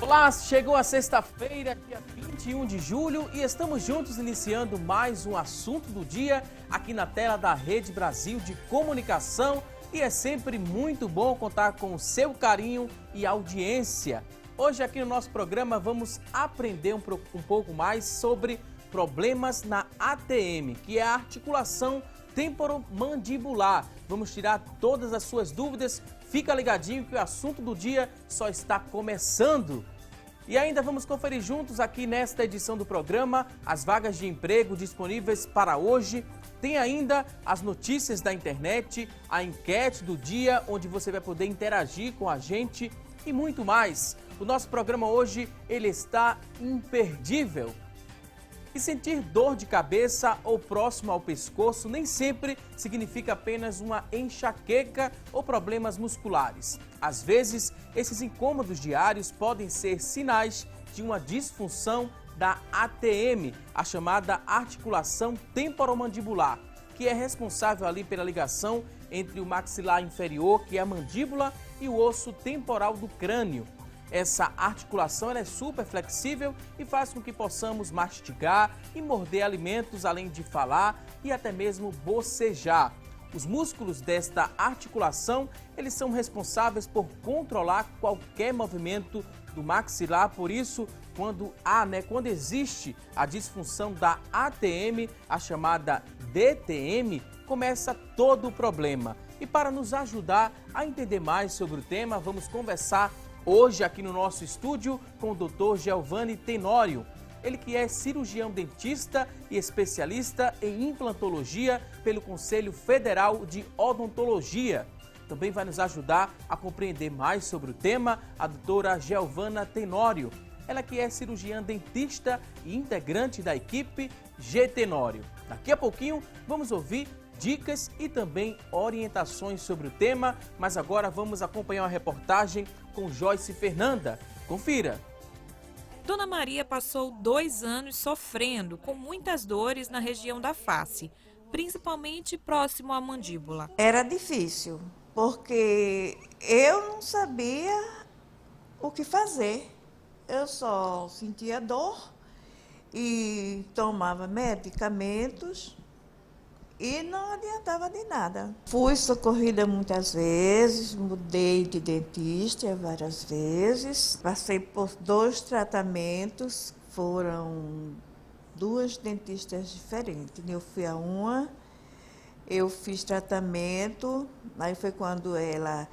Olá, chegou a sexta-feira, dia 21 de julho, e estamos juntos iniciando mais um assunto do dia aqui na tela da Rede Brasil de Comunicação. E é sempre muito bom contar com o seu carinho e audiência. Hoje aqui no nosso programa vamos aprender um pouco mais sobre problemas na ATM, que é a articulação temporomandibular. Vamos tirar todas as suas dúvidas. Fica ligadinho que o assunto do dia só está começando. E ainda vamos conferir juntos aqui nesta edição do programa as vagas de emprego disponíveis para hoje. Tem ainda as notícias da internet, a enquete do dia, onde você vai poder interagir com a gente e muito mais. O nosso programa hoje, ele está imperdível. E sentir dor de cabeça ou próximo ao pescoço nem sempre significa apenas uma enxaqueca ou problemas musculares. Às vezes, esses incômodos diários podem ser sinais de uma disfunção da ATM, a chamada articulação temporomandibular, que é responsável ali pela ligação entre o maxilar inferior, que é a mandíbula, e o osso temporal do crânio. Essa articulação é super flexível e faz com que possamos mastigar e morder alimentos, além de falar e até mesmo bocejar. Os músculos desta articulação, eles são responsáveis por controlar qualquer movimento do maxilar. Por isso, quando existe a disfunção da ATM, a chamada DTM, começa todo o problema. E para nos ajudar a entender mais sobre o tema, vamos conversar hoje aqui no nosso estúdio com o Dr. Giovanni Tenório, ele que é cirurgião dentista e especialista em implantologia pelo Conselho Federal de Odontologia. Também vai nos ajudar a compreender mais sobre o tema a doutora Giovanna Tenório, ela que é cirurgiã dentista e integrante da equipe G Tenório. Daqui a pouquinho vamos ouvir dicas e também orientações sobre o tema, mas agora vamos acompanhar uma reportagem com Joyce Fernanda. Confira! Dona Maria passou 2 anos sofrendo com muitas dores na região da face, principalmente próximo à mandíbula. Era difícil, porque eu não sabia o que fazer. Eu só sentia dor e tomava medicamentos e não adiantava de nada. Fui socorrida muitas vezes, mudei de dentista várias vezes. Passei por 2 tratamentos, foram 2 dentistas diferentes. Eu fui a uma, eu fiz tratamento, aí foi quando ela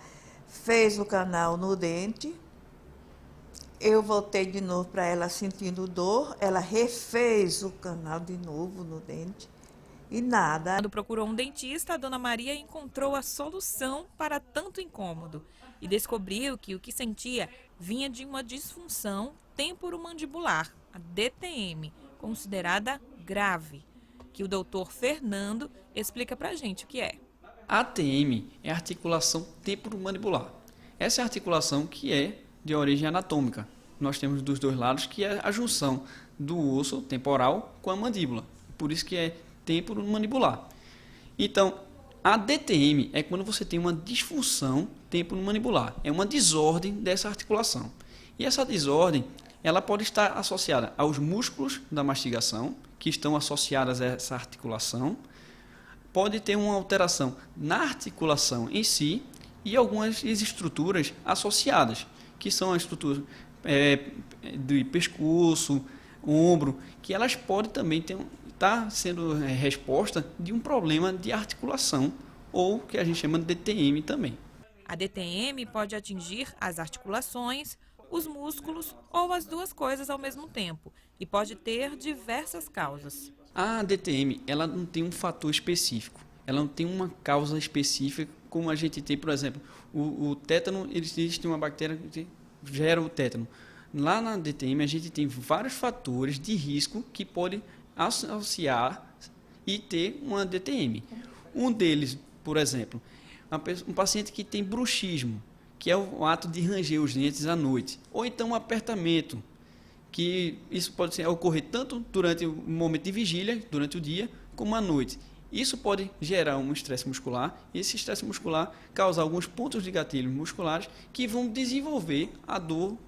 fez o canal no dente. Eu voltei de novo para ela sentindo dor, ela refez o canal de novo no dente. E nada. Quando procurou um dentista, a Dona Maria encontrou a solução para tanto incômodo e descobriu que o que sentia vinha de uma disfunção temporomandibular, a DTM, considerada grave, que o doutor Fernando explica pra gente o que é. A ATM é a articulação temporomandibular. Essa é a articulação que é de origem anatômica. Nós temos dos 2 lados que é a junção do osso temporal com a mandíbula. Por isso que é temporomandibular. Então, a DTM é quando você tem uma disfunção temporomandibular. É uma desordem dessa articulação. E essa desordem, ela pode estar associada aos músculos da mastigação, que estão associados a essa articulação. Pode ter uma alteração na articulação em si e algumas estruturas associadas, que são as estruturas do pescoço, ombro, que elas podem também estar sendo resposta de um problema de articulação, ou que a gente chama de DTM também. A DTM pode atingir as articulações, os músculos ou as 2 coisas ao mesmo tempo e pode ter diversas causas. A DTM, ela não tem um fator específico, ela não tem uma causa específica como a gente tem, por exemplo, o tétano, existe uma bactéria que gera o tétano. Lá na DTM a gente tem vários fatores de risco que podem associar e ter uma DTM. Um deles, por exemplo, um paciente que tem bruxismo, que é o ato de ranger os dentes à noite, ou então um apertamento, que isso pode ocorrer tanto durante o momento de vigília, durante o dia, como à noite. Isso pode gerar um estresse muscular, e esse estresse muscular causar alguns pontos de gatilho musculares que vão desenvolver a dor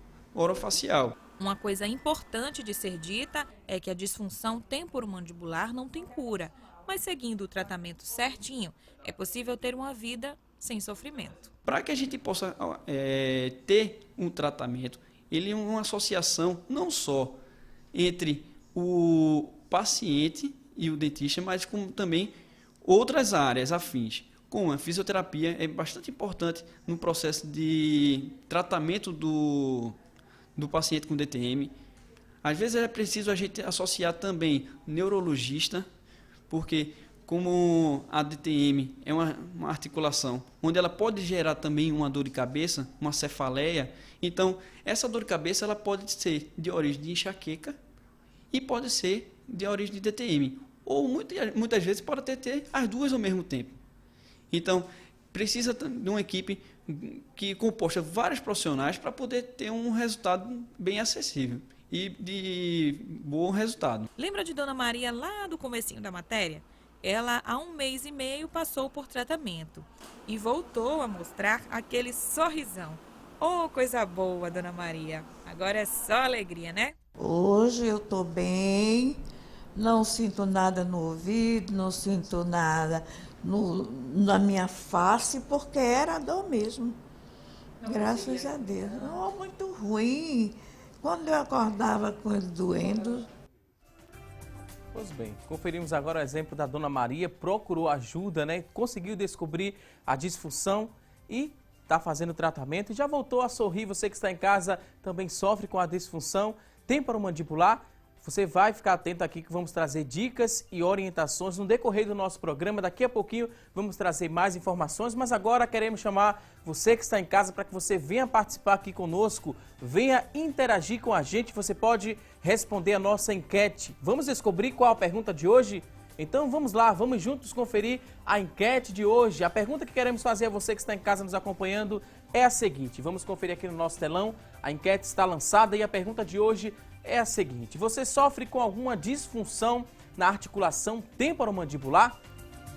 orofacial. Uma coisa importante de ser dita é que a disfunção temporomandibular não tem cura, mas seguindo o tratamento certinho, é possível ter uma vida sem sofrimento. Para que a gente possa ter um tratamento, ele é uma associação não só entre o paciente e o dentista, mas como também outras áreas afins, como a fisioterapia é bastante importante no processo de tratamento do paciente com DTM. Às vezes é preciso a gente associar também neurologista, porque como a DTM é uma articulação onde ela pode gerar também uma dor de cabeça, uma cefaleia, então essa dor de cabeça ela pode ser de origem de enxaqueca e pode ser de origem de DTM, ou muitas vezes pode ter as duas ao mesmo tempo. Então precisa de uma equipe que composta vários profissionais para poder ter um resultado bem acessível e de bom resultado. Lembra de Dona Maria lá do comecinho da matéria? Ela, há 1 mês e meio, passou por tratamento e voltou a mostrar aquele sorrisão. Oh, coisa boa, Dona Maria. Agora é só alegria, né? Hoje eu estou bem, não sinto nada no ouvido, não sinto nada na minha face, porque era dor mesmo. Graças a Deus. Não, muito ruim. Quando eu acordava com ele doendo. Pois bem, conferimos agora o exemplo da Dona Maria, procurou ajuda, né? Conseguiu descobrir a disfunção e está fazendo tratamento e já voltou a sorrir. Você que está em casa também sofre com a disfunção temporomandibular. Você vai ficar atento aqui que vamos trazer dicas e orientações no decorrer do nosso programa. Daqui a pouquinho vamos trazer mais informações, mas agora queremos chamar você que está em casa para que você venha participar aqui conosco, venha interagir com a gente. Você pode responder a nossa enquete. Vamos descobrir qual a pergunta de hoje? Então vamos lá, vamos juntos conferir a enquete de hoje. A pergunta que queremos fazer a você que está em casa nos acompanhando é a seguinte. Vamos conferir aqui no nosso telão. A enquete está lançada e a pergunta de hoje é a seguinte: você sofre com alguma disfunção na articulação temporomandibular?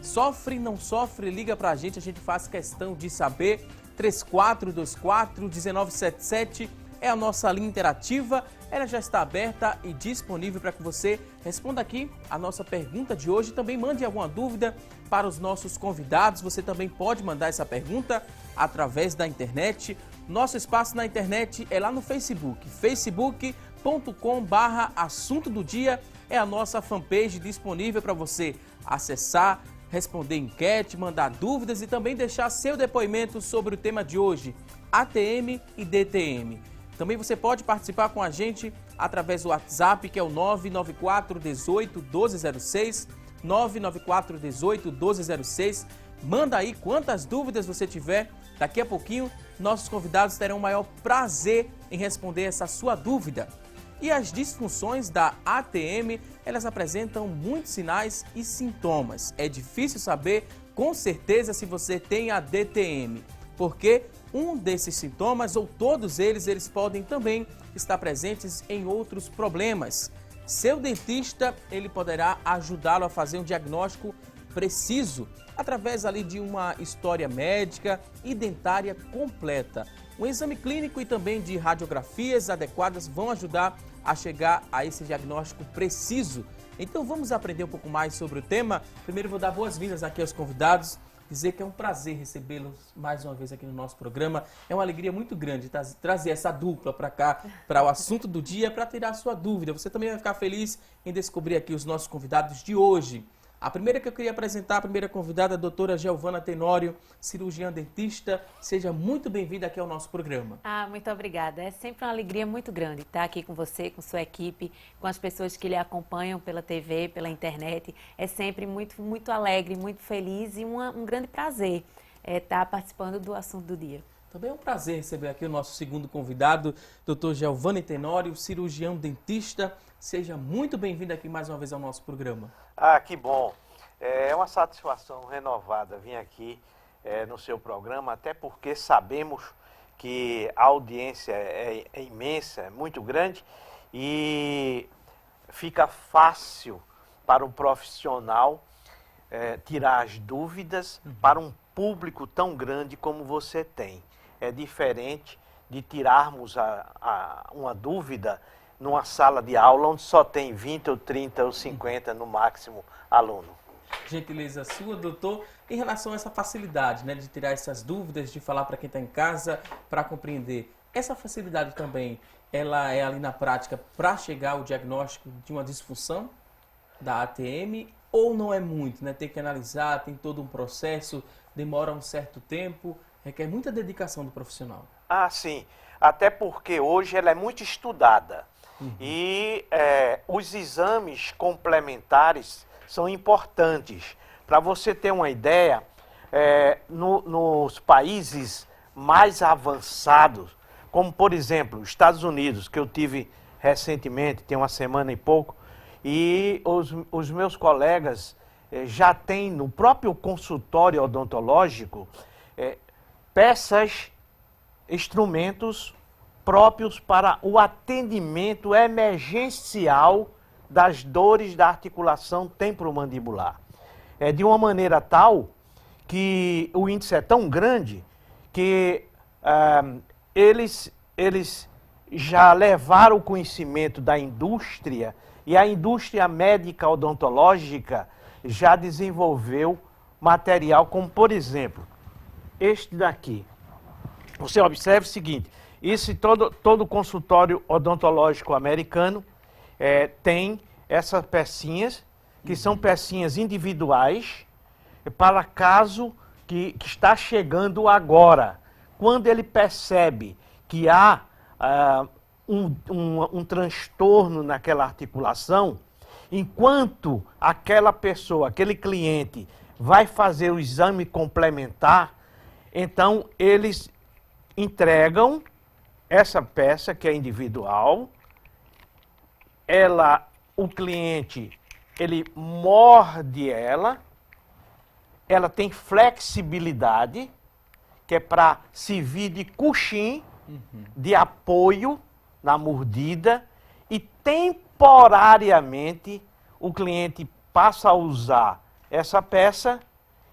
Sofre, não sofre? Liga pra gente, a gente faz questão de saber. 3424-1977 é a nossa linha interativa. Ela já está aberta e disponível para que você responda aqui a nossa pergunta de hoje. Também mande alguma dúvida para os nossos convidados. Você também pode mandar essa pergunta através da internet. Nosso espaço na internet é lá no Facebook, facebook.com/assunto do dia é a nossa fanpage disponível para você acessar, responder enquete, mandar dúvidas e também deixar seu depoimento sobre o tema de hoje, ATM e DTM. Também você pode participar com a gente através do WhatsApp, que é o 994 18 1206, 994 18 1206. Manda aí quantas dúvidas você tiver. Daqui a pouquinho, nossos convidados terão o maior prazer em responder essa sua dúvida. E as disfunções da ATM, elas apresentam muitos sinais e sintomas. É difícil saber com certeza se você tem a DTM, porque um desses sintomas, ou todos eles podem também estar presentes em outros problemas. Seu dentista, ele poderá ajudá-lo a fazer um diagnóstico preciso, através ali de uma história médica e dentária completa. Um exame clínico e também de radiografias adequadas vão ajudar a chegar a esse diagnóstico preciso. Então vamos aprender um pouco mais sobre o tema. Primeiro vou dar boas-vindas aqui aos convidados, dizer que é um prazer recebê-los mais uma vez aqui no nosso programa. É uma alegria muito grande trazer essa dupla para cá, para o assunto do dia, para tirar a sua dúvida. Você também vai ficar feliz em descobrir aqui os nossos convidados de hoje. A primeira que eu queria apresentar, a primeira convidada, a doutora Giovana Tenório, cirurgiã dentista. Seja muito bem-vinda aqui ao nosso programa. Muito obrigada. É sempre uma alegria muito grande estar aqui com você, com sua equipe, com as pessoas que lhe acompanham pela TV, pela internet. É sempre muito, muito alegre, muito feliz e um grande prazer estar participando do assunto do dia. Também é um prazer receber aqui o nosso segundo convidado, doutor Giovana Tenório, cirurgião dentista. Seja muito bem-vindo aqui mais uma vez ao nosso programa. Que bom. É uma satisfação renovada vir aqui no seu programa, até porque sabemos que a audiência é imensa, é muito grande e fica fácil para o profissional tirar as dúvidas para um público tão grande como você tem. É diferente de tirarmos uma dúvida numa sala de aula onde só tem 20 ou 30 ou 50 no máximo aluno. Gentileza sua, doutor, em relação a essa facilidade, né, de tirar essas dúvidas, de falar para quem está em casa, para compreender. Essa facilidade também, ela é ali na prática para chegar ao diagnóstico de uma disfunção da ATM ou não é muito, né? Tem que analisar, tem todo um processo, demora um certo tempo, requer muita dedicação do profissional. Ah, sim. Até porque hoje ela é muito estudada. E os exames complementares são importantes. Para você ter uma ideia, nos países mais avançados, como por exemplo, os Estados Unidos, que eu tive recentemente, tem uma semana e pouco, e os meus colegas já têm no próprio consultório odontológico peças, instrumentos próprios para o atendimento emergencial das dores da articulação temporomandibular. De uma maneira tal que o índice é tão grande que eles já levaram o conhecimento da indústria e a indústria médica odontológica já desenvolveu material como, por exemplo, este daqui. Você observa o seguinte, isso todo consultório odontológico americano tem essas pecinhas, que são pecinhas individuais, para caso que está chegando agora. Quando ele percebe que há um transtorno naquela articulação, enquanto aquela pessoa, aquele cliente, vai fazer o exame complementar, então eles entregam essa peça que é individual, o cliente, ele morde ela tem flexibilidade, que é para servir de cushion, de apoio na mordida, e temporariamente o cliente passa a usar essa peça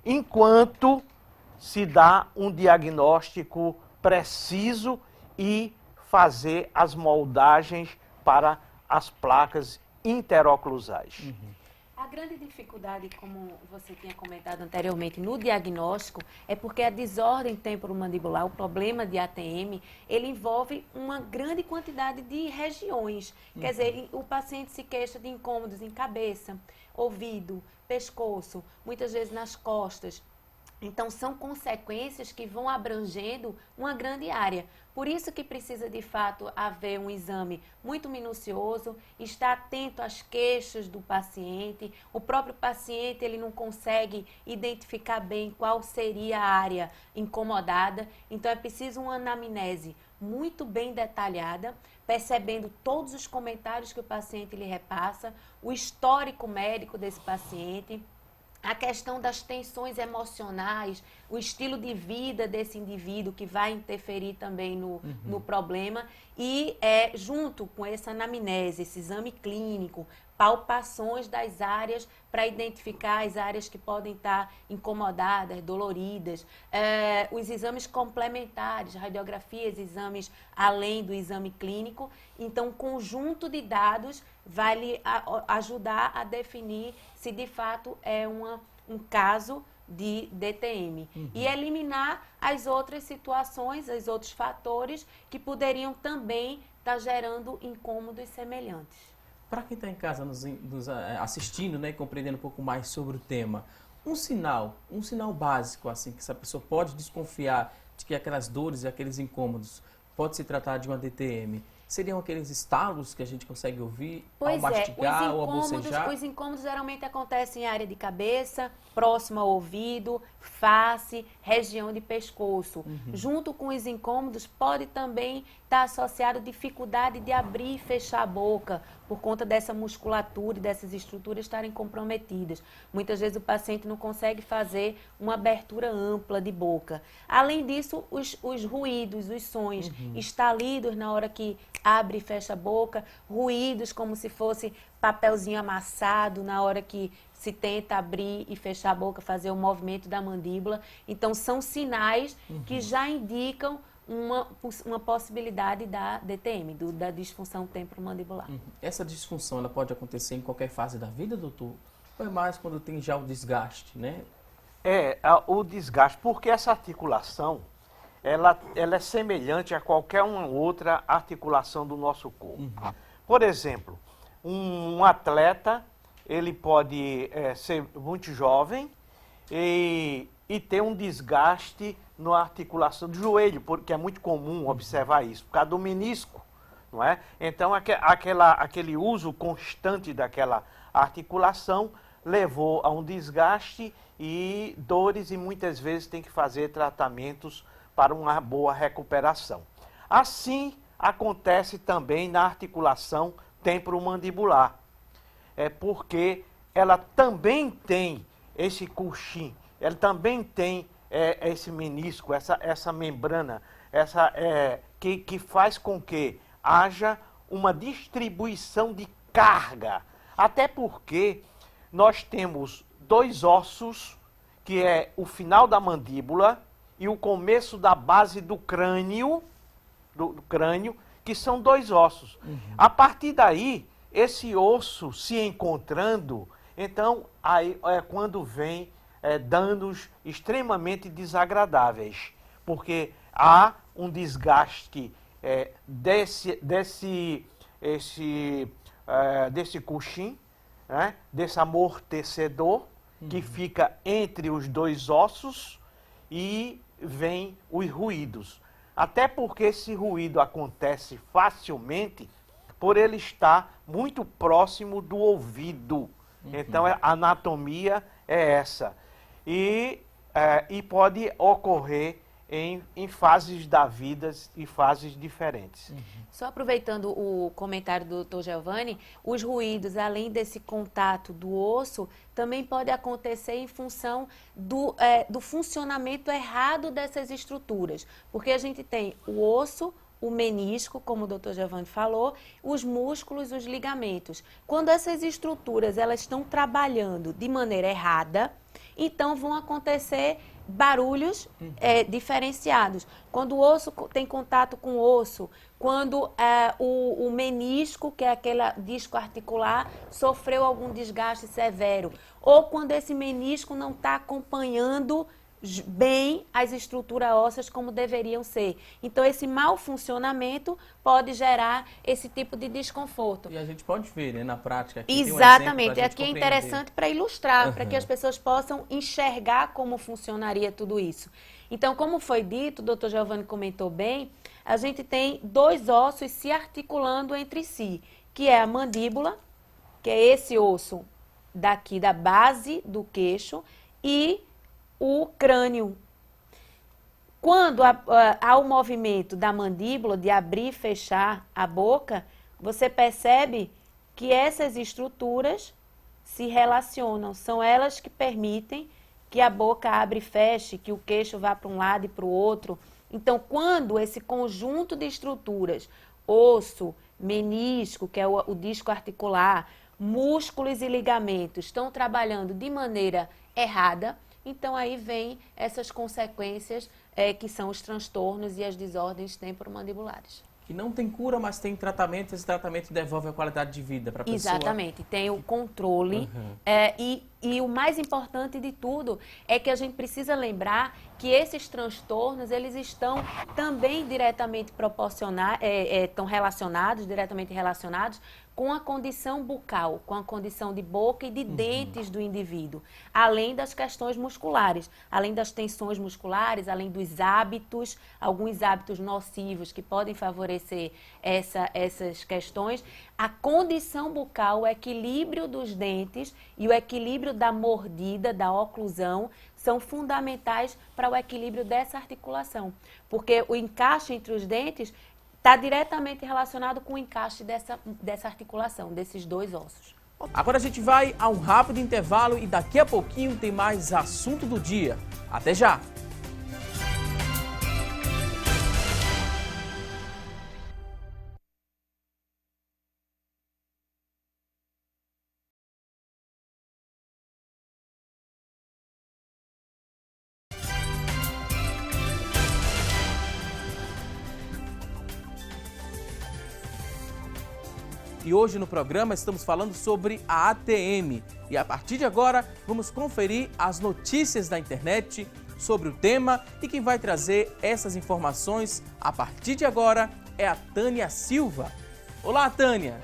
enquanto se dá um diagnóstico preciso e fazer as moldagens para as placas interoclusais. A grande dificuldade, como você tinha comentado anteriormente, no diagnóstico, é porque a desordem temporomandibular, o problema de ATM, ele envolve uma grande quantidade de regiões. Quer dizer, o paciente se queixa de incômodos em cabeça, ouvido, pescoço, muitas vezes nas costas. Então, são consequências que vão abrangendo uma grande área. Por isso que precisa, de fato, haver um exame muito minucioso, estar atento às queixas do paciente. O próprio paciente, ele não consegue identificar bem qual seria a área incomodada. Então, é preciso uma anamnese muito bem detalhada, percebendo todos os comentários que o paciente lhe repassa, o histórico médico desse paciente, a questão das tensões emocionais, o estilo de vida desse indivíduo que vai interferir também no problema e junto com essa anamnese, esse exame clínico, palpações das áreas para identificar as áreas que podem estar incomodadas, doloridas, os exames complementares, radiografias, exames além do exame clínico. Então, um conjunto de dados vai lhe ajudar a definir se de fato é um caso de DTM e eliminar as outras situações, os outros fatores que poderiam também estar gerando incômodos semelhantes. Para quem está em casa nos assistindo, né, e compreendendo um pouco mais sobre o tema, um sinal básico, assim, que essa pessoa pode desconfiar de que aquelas dores e aqueles incômodos pode se tratar de uma DTM, seriam aqueles estalos que a gente consegue ouvir ao mastigar ou ao bocejar? Os incômodos geralmente acontecem em área de cabeça, próximo ao ouvido, face, região de pescoço. Junto com os incômodos pode também estar associado dificuldade de abrir e fechar a boca, por conta dessa musculatura e dessas estruturas estarem comprometidas. Muitas vezes o paciente não consegue fazer uma abertura ampla de boca. Além disso, os ruídos, os sons estalidos na hora que abre e fecha a boca, ruídos como se fosse papelzinho amassado na hora que se tenta abrir e fechar a boca, fazer o movimento da mandíbula. Então, são sinais que já indicam uma possibilidade da DTM, da disfunção temporomandibular. Essa disfunção, ela pode acontecer em qualquer fase da vida, doutor? Ou é mais quando tem já o desgaste, né? O desgaste, porque essa articulação, ela é semelhante a qualquer uma outra articulação do nosso corpo. Por exemplo, um atleta, ele pode ser muito jovem e ter um desgaste na articulação do joelho, porque é muito comum observar isso, por causa do menisco, não é? Então, aquele uso constante daquela articulação levou a um desgaste e dores, e muitas vezes tem que fazer tratamentos para uma boa recuperação. Assim acontece também na articulação temporomandibular, porque ela também tem esse coxim, ela também tem esse menisco, essa membrana, que faz com que haja uma distribuição de carga, até porque nós temos dois ossos, que é o final da mandíbula e o começo da base do crânio, que são dois ossos. A partir daí, esse osso se encontrando, então aí é quando vem danos extremamente desagradáveis, porque há um desgaste desse coxim, né, desse amortecedor que fica entre os dois ossos, e vem os ruídos. Até porque esse ruído acontece facilmente por ele estar muito próximo do ouvido. Então a anatomia é essa. E pode ocorrer em fases da vida e fases diferentes. Só aproveitando o comentário do Dr. Giovanni, os ruídos, além desse contato do osso, também pode acontecer em função do funcionamento errado dessas estruturas. Porque a gente tem o osso, o menisco, como o Dr. Giovanni falou, os músculos, os ligamentos. Quando essas estruturas elas estão trabalhando de maneira errada, então vão acontecer barulhos diferenciados. Quando o osso tem contato com o osso, quando o menisco, que é aquele disco articular, sofreu algum desgaste severo, ou quando esse menisco não está acompanhando bem as estruturas ósseas como deveriam ser. Então, esse mau funcionamento pode gerar esse tipo de desconforto. E a gente pode ver, né, na prática. Aqui exatamente. Tem um aqui é interessante para ilustrar, para que as pessoas possam enxergar como funcionaria tudo isso. Então, como foi dito, o Dr. Giovanni comentou bem, a gente tem dois ossos se articulando entre si, que é a mandíbula, que é esse osso daqui da base do queixo, e o crânio. Quando há o movimento da mandíbula de abrir e fechar a boca, você percebe que essas estruturas se relacionam. São elas que permitem que a boca abra e feche, que o queixo vá para um lado e para o outro. Então, quando esse conjunto de estruturas, osso, menisco, que é o disco articular, músculos e ligamentos, estão trabalhando de maneira errada, então aí vem essas consequências que são os transtornos e as desordens temporomandibulares. Que não tem cura, mas tem tratamento, esse tratamento devolve a qualidade de vida para a pessoa. Exatamente, tem o controle. E o mais importante de tudo é que a gente precisa lembrar que esses transtornos, eles estão também diretamente diretamente relacionados com a condição bucal, com a condição de boca e de dentes do indivíduo, além das questões musculares, além das tensões musculares, além dos hábitos, alguns hábitos nocivos que podem favorecer essas questões. A condição bucal, o equilíbrio dos dentes e o equilíbrio da mordida, da oclusão, são fundamentais para o equilíbrio dessa articulação, porque o encaixe entre os dentes está diretamente relacionado com o encaixe dessa articulação, desses dois ossos. Agora a gente vai a um rápido intervalo e daqui a pouquinho tem mais assunto do dia. Até já! E hoje no programa estamos falando sobre a ATM. E a partir de agora vamos conferir as notícias da internet sobre o tema, e quem vai trazer essas informações a partir de agora é a Tânia Silva. Olá, Tânia!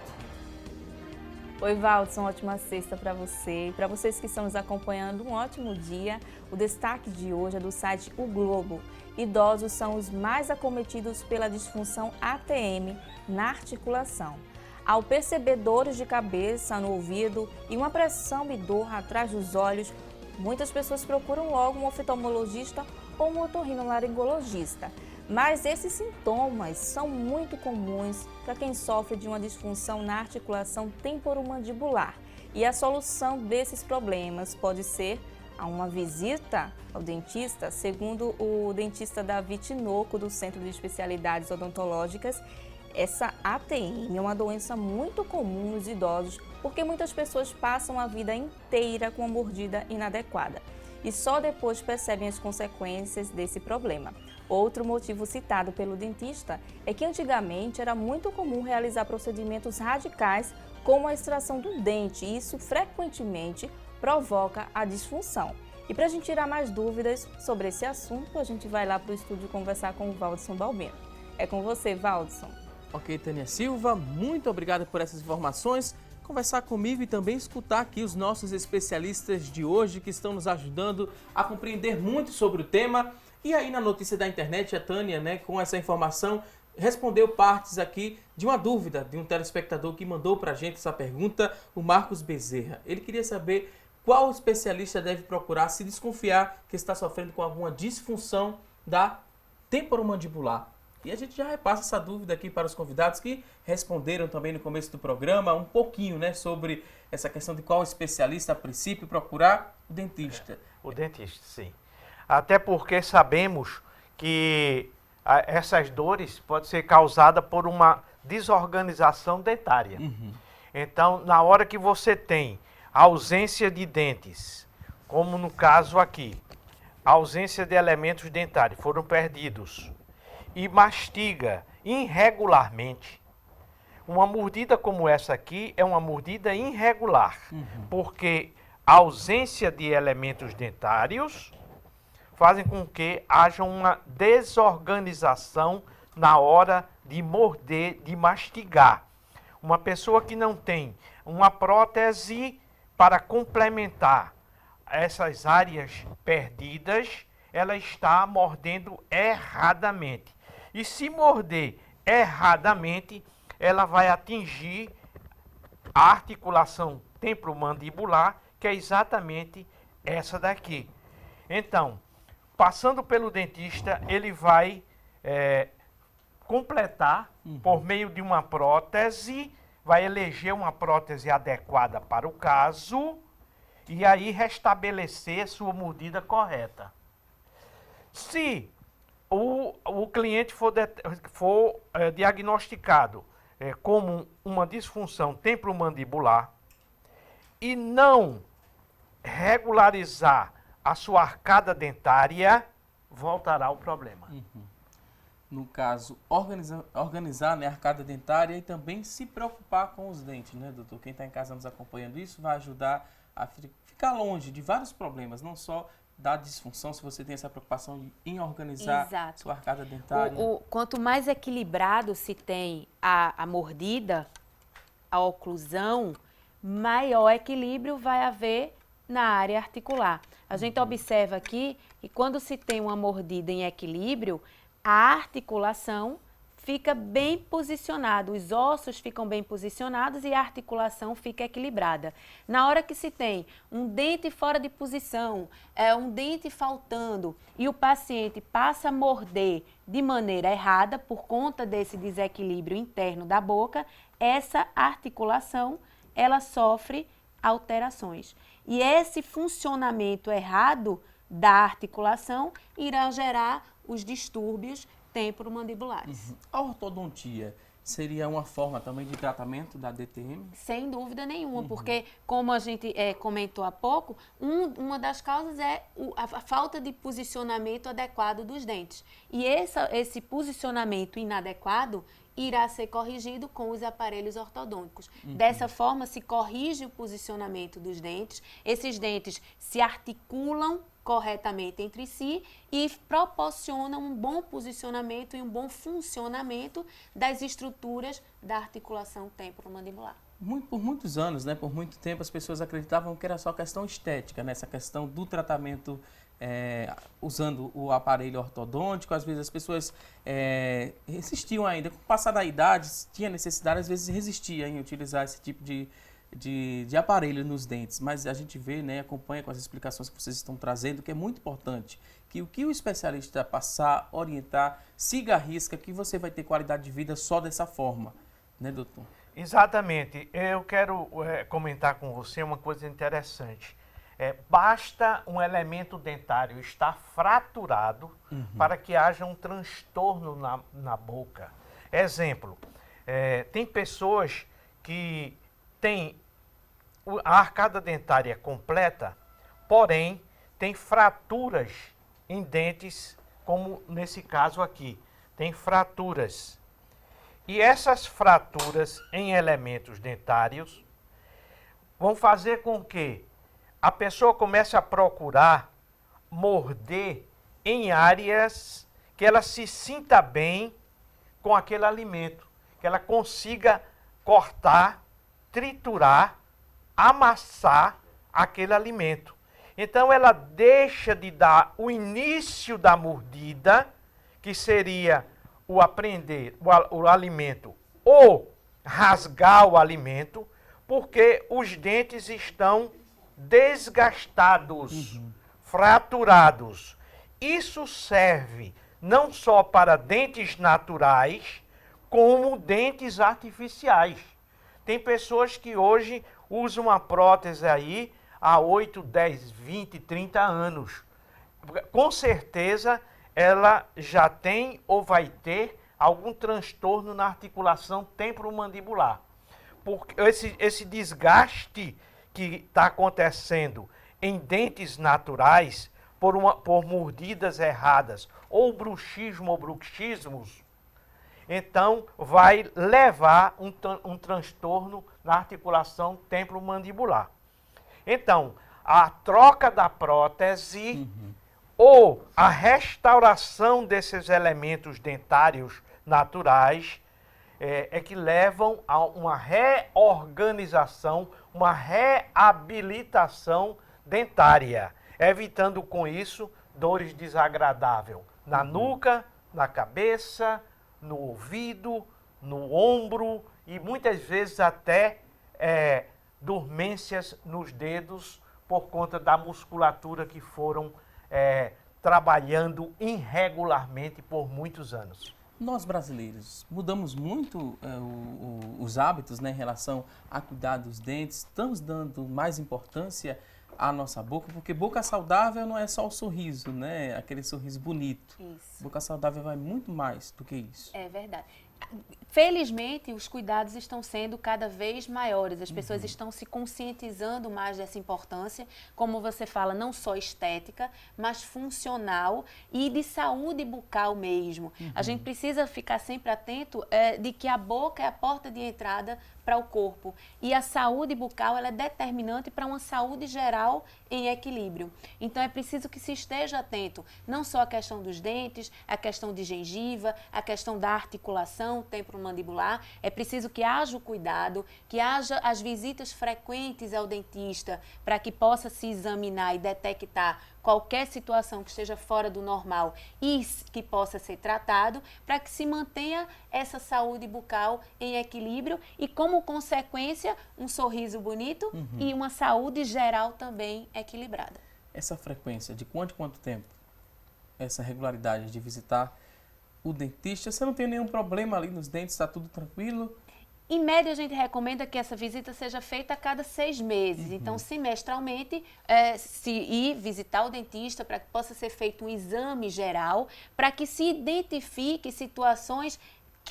Oi, Valdson, ótima sexta para você. E para vocês que estão nos acompanhando, um ótimo dia. O destaque de hoje é do site O Globo. Idosos são os mais acometidos pela disfunção ATM na articulação. Ao perceber dores de cabeça, no ouvido e uma pressão e dor atrás dos olhos, muitas pessoas procuram logo um oftalmologista ou um otorrinolaringologista. Mas esses sintomas são muito comuns para quem sofre de uma disfunção na articulação temporomandibular. E a solução desses problemas pode ser uma visita ao dentista. Segundo o dentista Davi Tinoco, do Centro de Especialidades Odontológicas, essa ATM é uma doença muito comum nos idosos, porque muitas pessoas passam a vida inteira com a mordida inadequada e só depois percebem as consequências desse problema. Outro motivo citado pelo dentista é que antigamente era muito comum realizar procedimentos radicais como a extração do dente, e isso frequentemente provoca a disfunção. E para a gente tirar mais dúvidas sobre esse assunto, a gente vai lá para o estúdio conversar com o Valdson Balbino. É com você, Valdson. Ok, Tânia Silva, muito obrigada por essas informações. Conversar comigo e também escutar aqui os nossos especialistas de hoje que estão nos ajudando a compreender muito sobre o tema. E aí na notícia da internet, a Tânia, com essa informação, respondeu partes aqui de uma dúvida de um telespectador que mandou para a gente essa pergunta, o Marcos Bezerra. Ele queria saber qual especialista deve procurar se desconfiar que está sofrendo com alguma disfunção da temporomandibular. E a gente já repassa essa dúvida aqui para os convidados que responderam também no começo do programa um pouquinho, sobre essa questão de qual especialista a princípio procurar o dentista. O dentista, sim. Até porque sabemos que essas dores podem ser causadas por uma desorganização dentária. Então, na hora que você tem ausência de dentes, como no caso aqui, ausência de elementos dentários foram perdidos, e mastiga irregularmente, uma mordida como essa aqui é uma mordida irregular, porque a ausência de elementos dentários fazem com que haja uma desorganização na hora de morder, de mastigar. Uma pessoa que não tem uma prótese para complementar essas áreas perdidas, ela está mordendo erradamente. E se morder erradamente, ela vai atingir a articulação temporomandibular, que é exatamente essa daqui. Então, passando pelo dentista, ele vai completar por meio de uma prótese, vai eleger uma prótese adequada para o caso e aí restabelecer sua mordida correta. Se o cliente for diagnosticado como uma disfunção temporomandibular e não regularizar a sua arcada dentária, voltará o problema. No caso, organizar a arcada dentária e também se preocupar com os dentes, doutor? Quem está em casa nos acompanhando isso vai ajudar a ficar longe de vários problemas, não só da disfunção, se você tem essa preocupação em organizar sua arcada dentária. Quanto mais equilibrado se tem a mordida, a oclusão, maior equilíbrio vai haver na área articular. A gente observa aqui que quando se tem uma mordida em equilíbrio, a articulação fica bem posicionada, os ossos ficam bem posicionados e a articulação fica equilibrada. Na hora que se tem um dente fora de posição, um dente faltando e o paciente passa a morder de maneira errada por conta desse desequilíbrio interno da boca, essa articulação ela sofre alterações. E esse funcionamento errado da articulação irá gerar os distúrbios temporomandibulares. A ortodontia seria uma forma também de tratamento da DTM? Sem dúvida nenhuma, porque, como a gente comentou há pouco, uma das causas é a falta de posicionamento adequado dos dentes. E esse posicionamento inadequado irá ser corrigido com os aparelhos ortodônticos. Dessa forma, se corrige o posicionamento dos dentes, esses dentes se articulam corretamente entre si e proporcionam um bom posicionamento e um bom funcionamento das estruturas da articulação temporomandibular. Por muitos anos, né, por muito tempo, as pessoas acreditavam que era só questão estética, né, essa questão do tratamento usando o aparelho ortodôntico. Às vezes as pessoas resistiam ainda, com o passar da idade, tinha necessidade, às vezes resistia em utilizar esse tipo de aparelho nos dentes. Mas a gente vê, né, acompanha com as explicações que vocês estão trazendo, que é muito importante, que o que o especialista passar, orientar, siga a risca, que você vai ter qualidade de vida só dessa forma, né, doutor? Exatamente. Eu quero comentar com você uma coisa interessante. Basta um elemento dentário estar fraturado para que haja um transtorno na boca. Exemplo, tem pessoas que têm a arcada dentária completa, porém tem fraturas em dentes, como nesse caso aqui. Tem fraturas. E essas fraturas em elementos dentários vão fazer com que a pessoa comece a procurar morder em áreas que ela se sinta bem com aquele alimento, que ela consiga cortar, triturar, amassar aquele alimento. Então ela deixa de dar o início da mordida, que seria o aprender o alimento ou rasgar o alimento, porque os dentes estão desgastados, fraturados. Isso serve não só para dentes naturais, como dentes artificiais. Tem pessoas que hoje usam uma prótese aí há 8, 10, 20, 30 anos. Com certeza ela já tem ou vai ter algum transtorno na articulação temporomandibular. Porque esse desgaste que está acontecendo em dentes naturais por mordidas erradas ou bruxismo ou bruxismos, então vai levar um transtorno na articulação temporomandibular. Então, a troca da prótese ou a restauração desses elementos dentários naturais que levam a uma reorganização, uma reabilitação dentária, evitando com isso dores desagradáveis na nuca, na cabeça, no ouvido, no ombro e muitas vezes até dormências nos dedos por conta da musculatura que foram trabalhando irregularmente por muitos anos. Nós brasileiros mudamos muito os hábitos, né, em relação a cuidar dos dentes. Estamos dando mais importância à nossa boca, porque boca saudável não é só o sorriso, né? Aquele sorriso bonito. Isso. Boca saudável vai muito mais do que isso. É verdade. Felizmente, os cuidados estão sendo cada vez maiores, as pessoas estão se conscientizando mais dessa importância, como você fala, não só estética, mas funcional e de saúde bucal mesmo. A gente precisa ficar sempre atento de que a boca é a porta de entrada para o corpo e a saúde bucal ela é determinante para uma saúde geral em equilíbrio. Então é preciso que se esteja atento, não só a questão dos dentes, a questão de gengiva, a questão da articulação temporomandibular, é preciso que haja o cuidado, que haja as visitas frequentes ao dentista para que possa se examinar e detectar qualquer situação que esteja fora do normal e que possa ser tratado para que se mantenha essa saúde bucal em equilíbrio e, como consequência, um sorriso bonito e uma saúde geral também equilibrada. Essa frequência, de quanto em quanto tempo? Essa regularidade de visitar o dentista, você não tem nenhum problema ali nos dentes, está tudo tranquilo? Em média, a gente recomenda que essa visita seja feita a cada 6 meses. Então, semestralmente, se ir visitar o dentista para que possa ser feito um exame geral, para que se identifique situações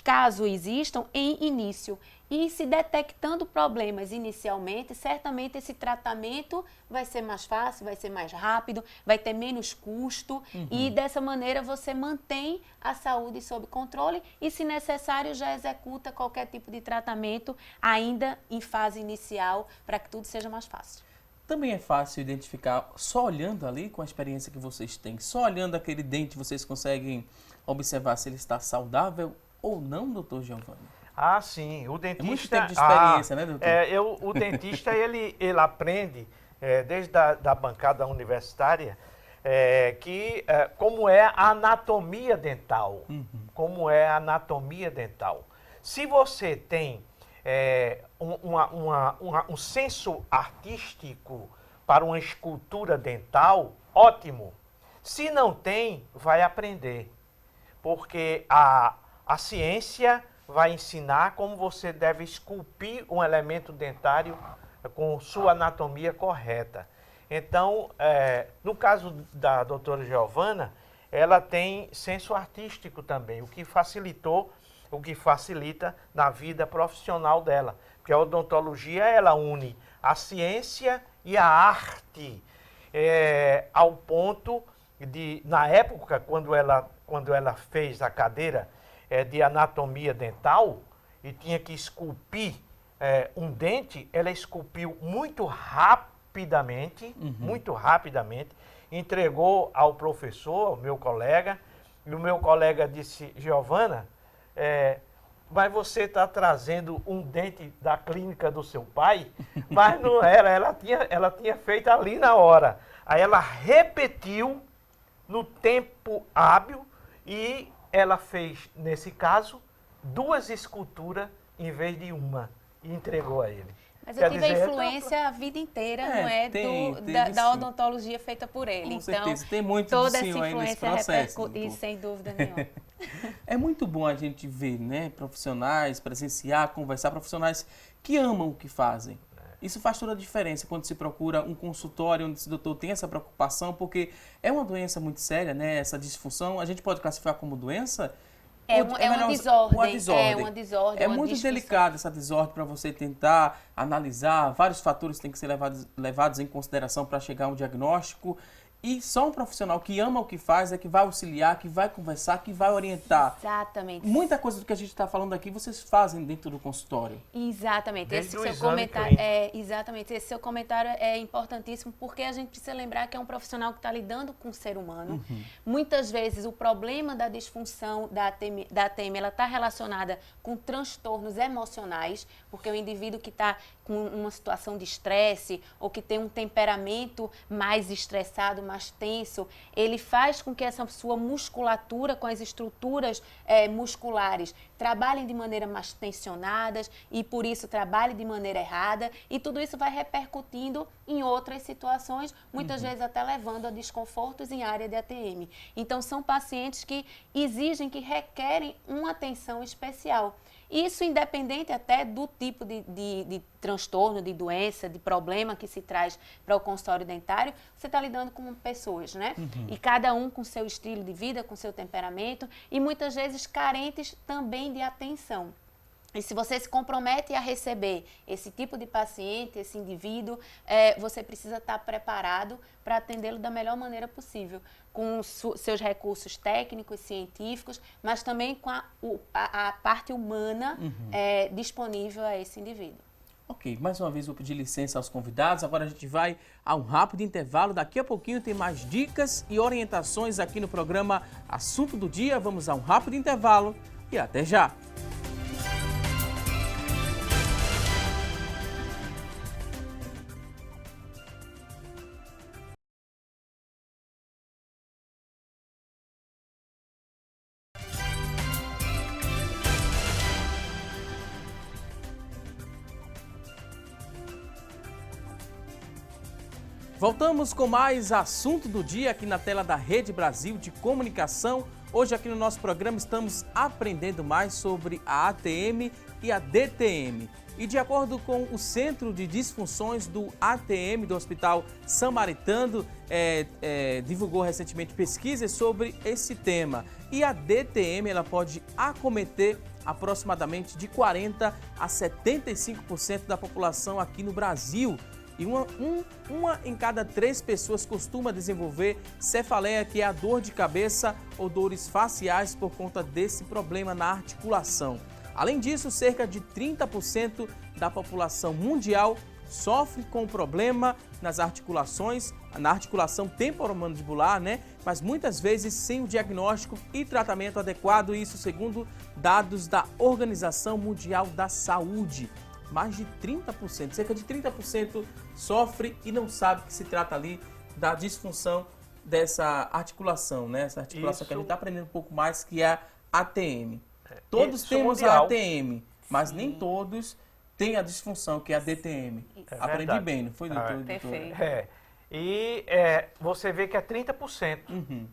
caso existam, em início. E se detectando problemas inicialmente, certamente esse tratamento vai ser mais fácil, vai ser mais rápido, vai ter menos custo e dessa maneira você mantém a saúde sob controle e, se necessário, já executa qualquer tipo de tratamento ainda em fase inicial para que tudo seja mais fácil. Também é fácil identificar, só olhando ali, com a experiência que vocês têm, só olhando aquele dente, vocês conseguem observar se ele está saudável ou não, doutor Giovanni? Ah, sim, o dentista... É muito tempo de experiência, né, doutor? O dentista, ele aprende, desde da bancada universitária, como é a anatomia dental. Como é a anatomia dental. Se você tem um senso artístico para uma escultura dental, ótimo. Se não tem, vai aprender. Porque a ciência vai ensinar como você deve esculpir um elemento dentário com sua anatomia correta. Então, no caso da doutora Giovana, ela tem senso artístico também, o que facilita na vida profissional dela. Porque a odontologia, ela une a ciência e a arte, ao ponto de, na época, quando ela fez a cadeira de anatomia dental e tinha que esculpir um dente, ela esculpiu muito rapidamente, entregou ao professor, meu colega, e o meu colega disse: Giovana, mas você está trazendo um dente da clínica do seu pai? Mas não era, ela tinha feito ali na hora. Aí ela repetiu no tempo hábil e ela fez, nesse caso, 2 esculturas em vez de uma e entregou a ele. Mas eu tive a influência a vida inteira, não é? Da odontologia feita por ele. Com então, certeza, tem muito toda de essa senhor aí nesse influência processo. repercute, sem dúvida nenhuma. É muito bom a gente ver, né, profissionais, presenciar, conversar, profissionais que amam o que fazem. Isso faz toda a diferença quando se procura um consultório onde esse doutor tem essa preocupação, porque é uma doença muito séria, né, essa disfunção. A gente pode classificar como doença? Uma desordem. Uma desordem. É muito delicado essa desordem para você tentar analisar. Vários fatores têm que ser levados em consideração para chegar a um diagnóstico. E só um profissional que ama o que faz é que vai auxiliar, que vai conversar, que vai orientar. Exatamente. Muita coisa do que a gente está falando aqui, vocês fazem dentro do consultório. Exatamente. Esse seu comentário é importantíssimo, porque a gente precisa lembrar que é um profissional que está lidando com o ser humano. Muitas vezes o problema da disfunção da ATM ela está relacionada com transtornos emocionais, porque o indivíduo que está com uma situação de estresse ou que tem um temperamento mais estressado, mais tenso, ele faz com que essa sua musculatura, com as estruturas musculares, trabalhem de maneira mais tensionadas e, por isso, trabalhem de maneira errada. E tudo isso vai repercutindo em outras situações, muitas vezes até levando a desconfortos em área de ATM. Então, são pacientes que exigem, que requerem uma atenção especial. Isso independente até do tipo de transtorno, de doença, de problema que se traz para o consultório dentário, você está lidando com pessoas, né? E cada um com seu estilo de vida, com seu temperamento e muitas vezes carentes também de atenção. E se você se compromete a receber esse tipo de paciente, esse indivíduo, você precisa estar preparado para atendê-lo da melhor maneira possível, com seus recursos técnicos, científicos, mas também com a parte humana disponível a esse indivíduo. Ok, mais uma vez vou pedir licença aos convidados. Agora a gente vai a um rápido intervalo. Daqui a pouquinho tem mais dicas e orientações aqui no programa Assunto do Dia. Vamos a um rápido intervalo e até já! Voltamos com mais Assunto do Dia aqui na tela da Rede Brasil de Comunicação. Hoje aqui no nosso programa estamos aprendendo mais sobre a ATM e a DTM. E de acordo com o Centro de Disfunções do ATM do Hospital Samaritano, divulgou recentemente pesquisas sobre esse tema. E a DTM ela pode acometer aproximadamente de 40% a 75% da população aqui no Brasil. E uma em cada 3 pessoas costuma desenvolver cefaleia, que é a dor de cabeça ou dores faciais por conta desse problema na articulação. Além disso, cerca de 30% da população mundial sofre com o problema nas articulações, na articulação temporomandibular, né? Mas muitas vezes sem o diagnóstico e tratamento adequado, isso segundo dados da Organização Mundial da Saúde. Mais de 30%, cerca de 30% sofre e não sabe que se trata ali da disfunção dessa articulação, né? Essa articulação que a gente está aprendendo um pouco mais, que é a ATM. Todos temos mundial. a ATM, mas nem todos têm a disfunção, que é a DTM. Aprendi verdade. bem, não foi, doutor? Perfeito. E você vê que é 30%. Uhum.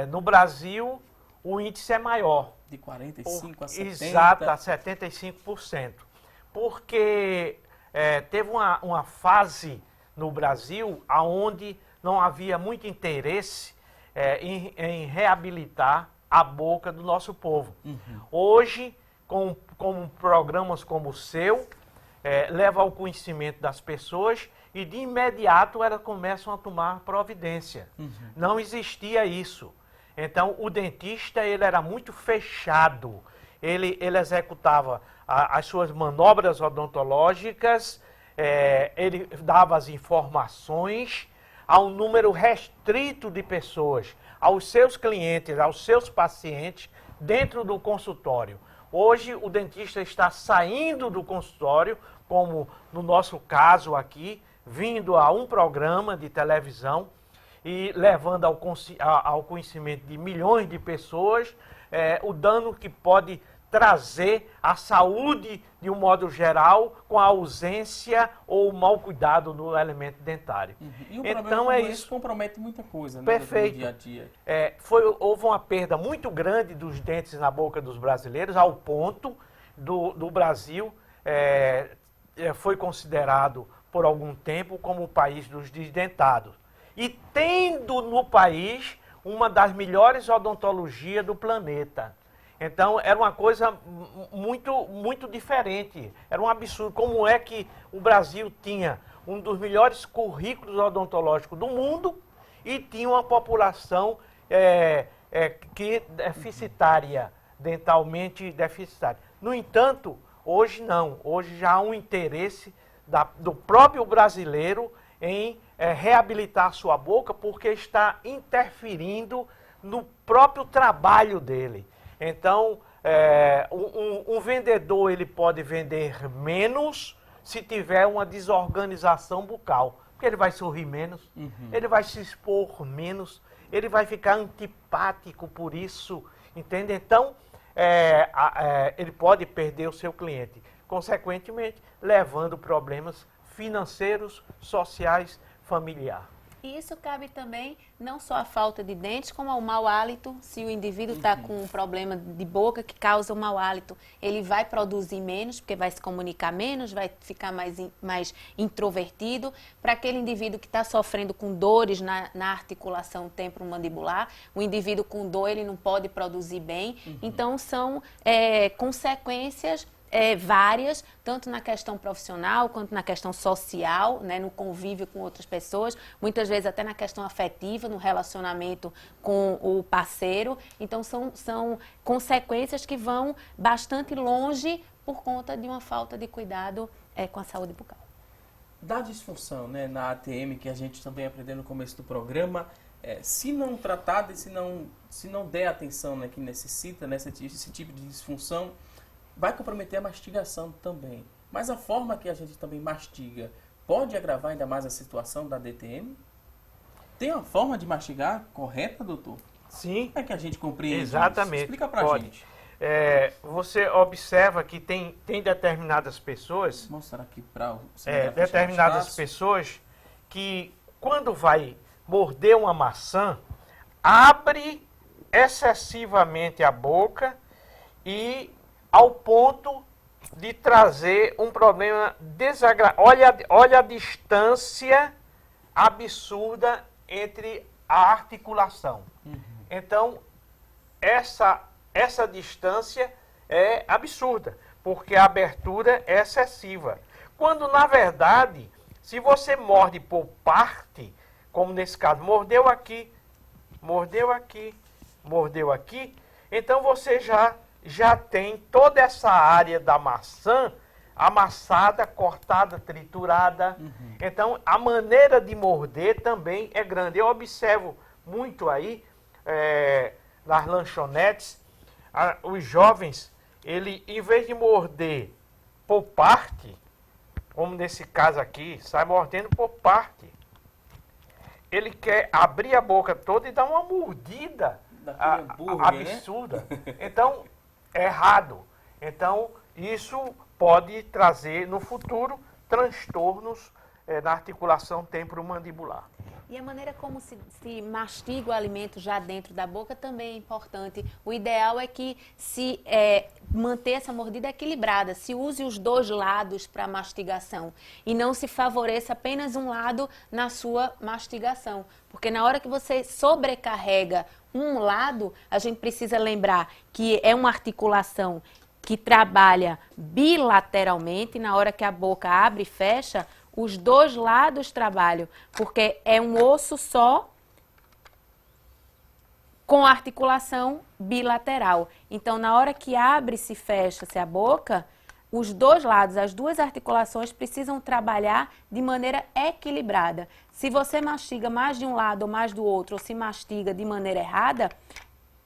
No Brasil, o índice é maior. De 45% a 70%. Exato, a 75%. Porque teve uma fase no Brasil onde não havia muito interesse em reabilitar a boca do nosso povo. Uhum. Hoje, com programas como o seu, leva ao conhecimento das pessoas e de imediato elas começam a tomar providência. Uhum. Não existia isso. Então, o dentista ele era muito fechado. Ele executava as suas manobras odontológicas, ele dava as informações a um número restrito de pessoas, aos seus clientes, aos seus pacientes, dentro do consultório. Hoje, o dentista está saindo do consultório, como no nosso caso aqui, vindo a um programa de televisão e levando ao conhecimento de milhões de pessoas o dano que pode trazer à saúde de um modo geral com a ausência ou o mau cuidado no elemento dentário. Uhum. E um então problema é como isso. esse compromete muita coisa, né, Perfeito. no dia a dia. Houve uma perda muito grande dos dentes na boca dos brasileiros, ao ponto do Brasil foi considerado por algum tempo como o país dos desdentados. E tendo no país uma das melhores odontologias do planeta. Então, era uma coisa muito diferente. Era um absurdo. Como é que o Brasil tinha um dos melhores currículos odontológicos do mundo e tinha uma população deficitária, dentalmente deficitária. No entanto, hoje não. Hoje já há um interesse do próprio brasileiro em reabilitar a sua boca, porque está interferindo no próprio trabalho dele. Então, um vendedor ele pode vender menos se tiver uma desorganização bucal. Porque ele vai sorrir menos, ele vai se expor menos, ele vai ficar antipático por isso, entende? Então, ele pode perder o seu cliente. Consequentemente, levando problemas financeiros, sociais, familiares. E isso cabe também não só à falta de dentes, como ao mau hálito. Se o indivíduo está com um problema de boca que causa o mau hálito, ele vai produzir menos, porque vai se comunicar menos, vai ficar mais introvertido. Para aquele indivíduo que está sofrendo com dores na articulação temporomandibular, o indivíduo com dor ele não pode produzir bem. Então, são consequências várias, tanto na questão profissional quanto na questão social, né, no convívio com outras pessoas, muitas vezes até na questão afetiva, no relacionamento com o parceiro. Então são consequências que vão bastante longe por conta de uma falta de cuidado com a saúde bucal. Da disfunção, né, na ATM, que a gente também aprendeu no começo do programa, se não tratada e se não der a atenção, né, que necessita, né, esse tipo de disfunção, vai comprometer a mastigação também. Mas a forma que a gente também mastiga pode agravar ainda mais a situação da DTM? Tem uma forma de mastigar correta, doutor? Sim. Como é que a gente compreende Exatamente. isso? Explica pra Pode. gente. Você observa que tem determinadas pessoas, Vou mostrar aqui para o determinadas pessoas que quando vai morder uma maçã, abre excessivamente a boca e ao ponto de trazer um problema desagradável. Olha a distância absurda entre a articulação. Então, essa distância é absurda, porque a abertura é excessiva. Quando, na verdade, se você morde por parte, como nesse caso, mordeu aqui, então você já tem toda essa área da maçã amassada, cortada, triturada. Então, a maneira de morder também é grande. Eu observo muito aí, nas lanchonetes, os jovens, ele, em vez de morder por parte, como nesse caso aqui, sai mordendo por parte. Ele quer abrir a boca toda e dar uma mordida absurda. Né? Então, é errado. Então, isso pode trazer no futuro transtornos na articulação temporomandibular. E a maneira como se mastiga o alimento já dentro da boca também é importante. O ideal é que se manter essa mordida equilibrada, se use os dois lados para a mastigação e não se favoreça apenas um lado na sua mastigação. Porque na hora que você sobrecarrega um lado, a gente precisa lembrar que é uma articulação que trabalha bilateralmente, na hora que a boca abre e fecha, os dois lados trabalham, porque é um osso só com articulação bilateral. Então, na hora que abre-se e fecha-se a boca, os dois lados, as duas articulações precisam trabalhar de maneira equilibrada. Se você mastiga mais de um lado ou mais do outro, ou se mastiga de maneira errada,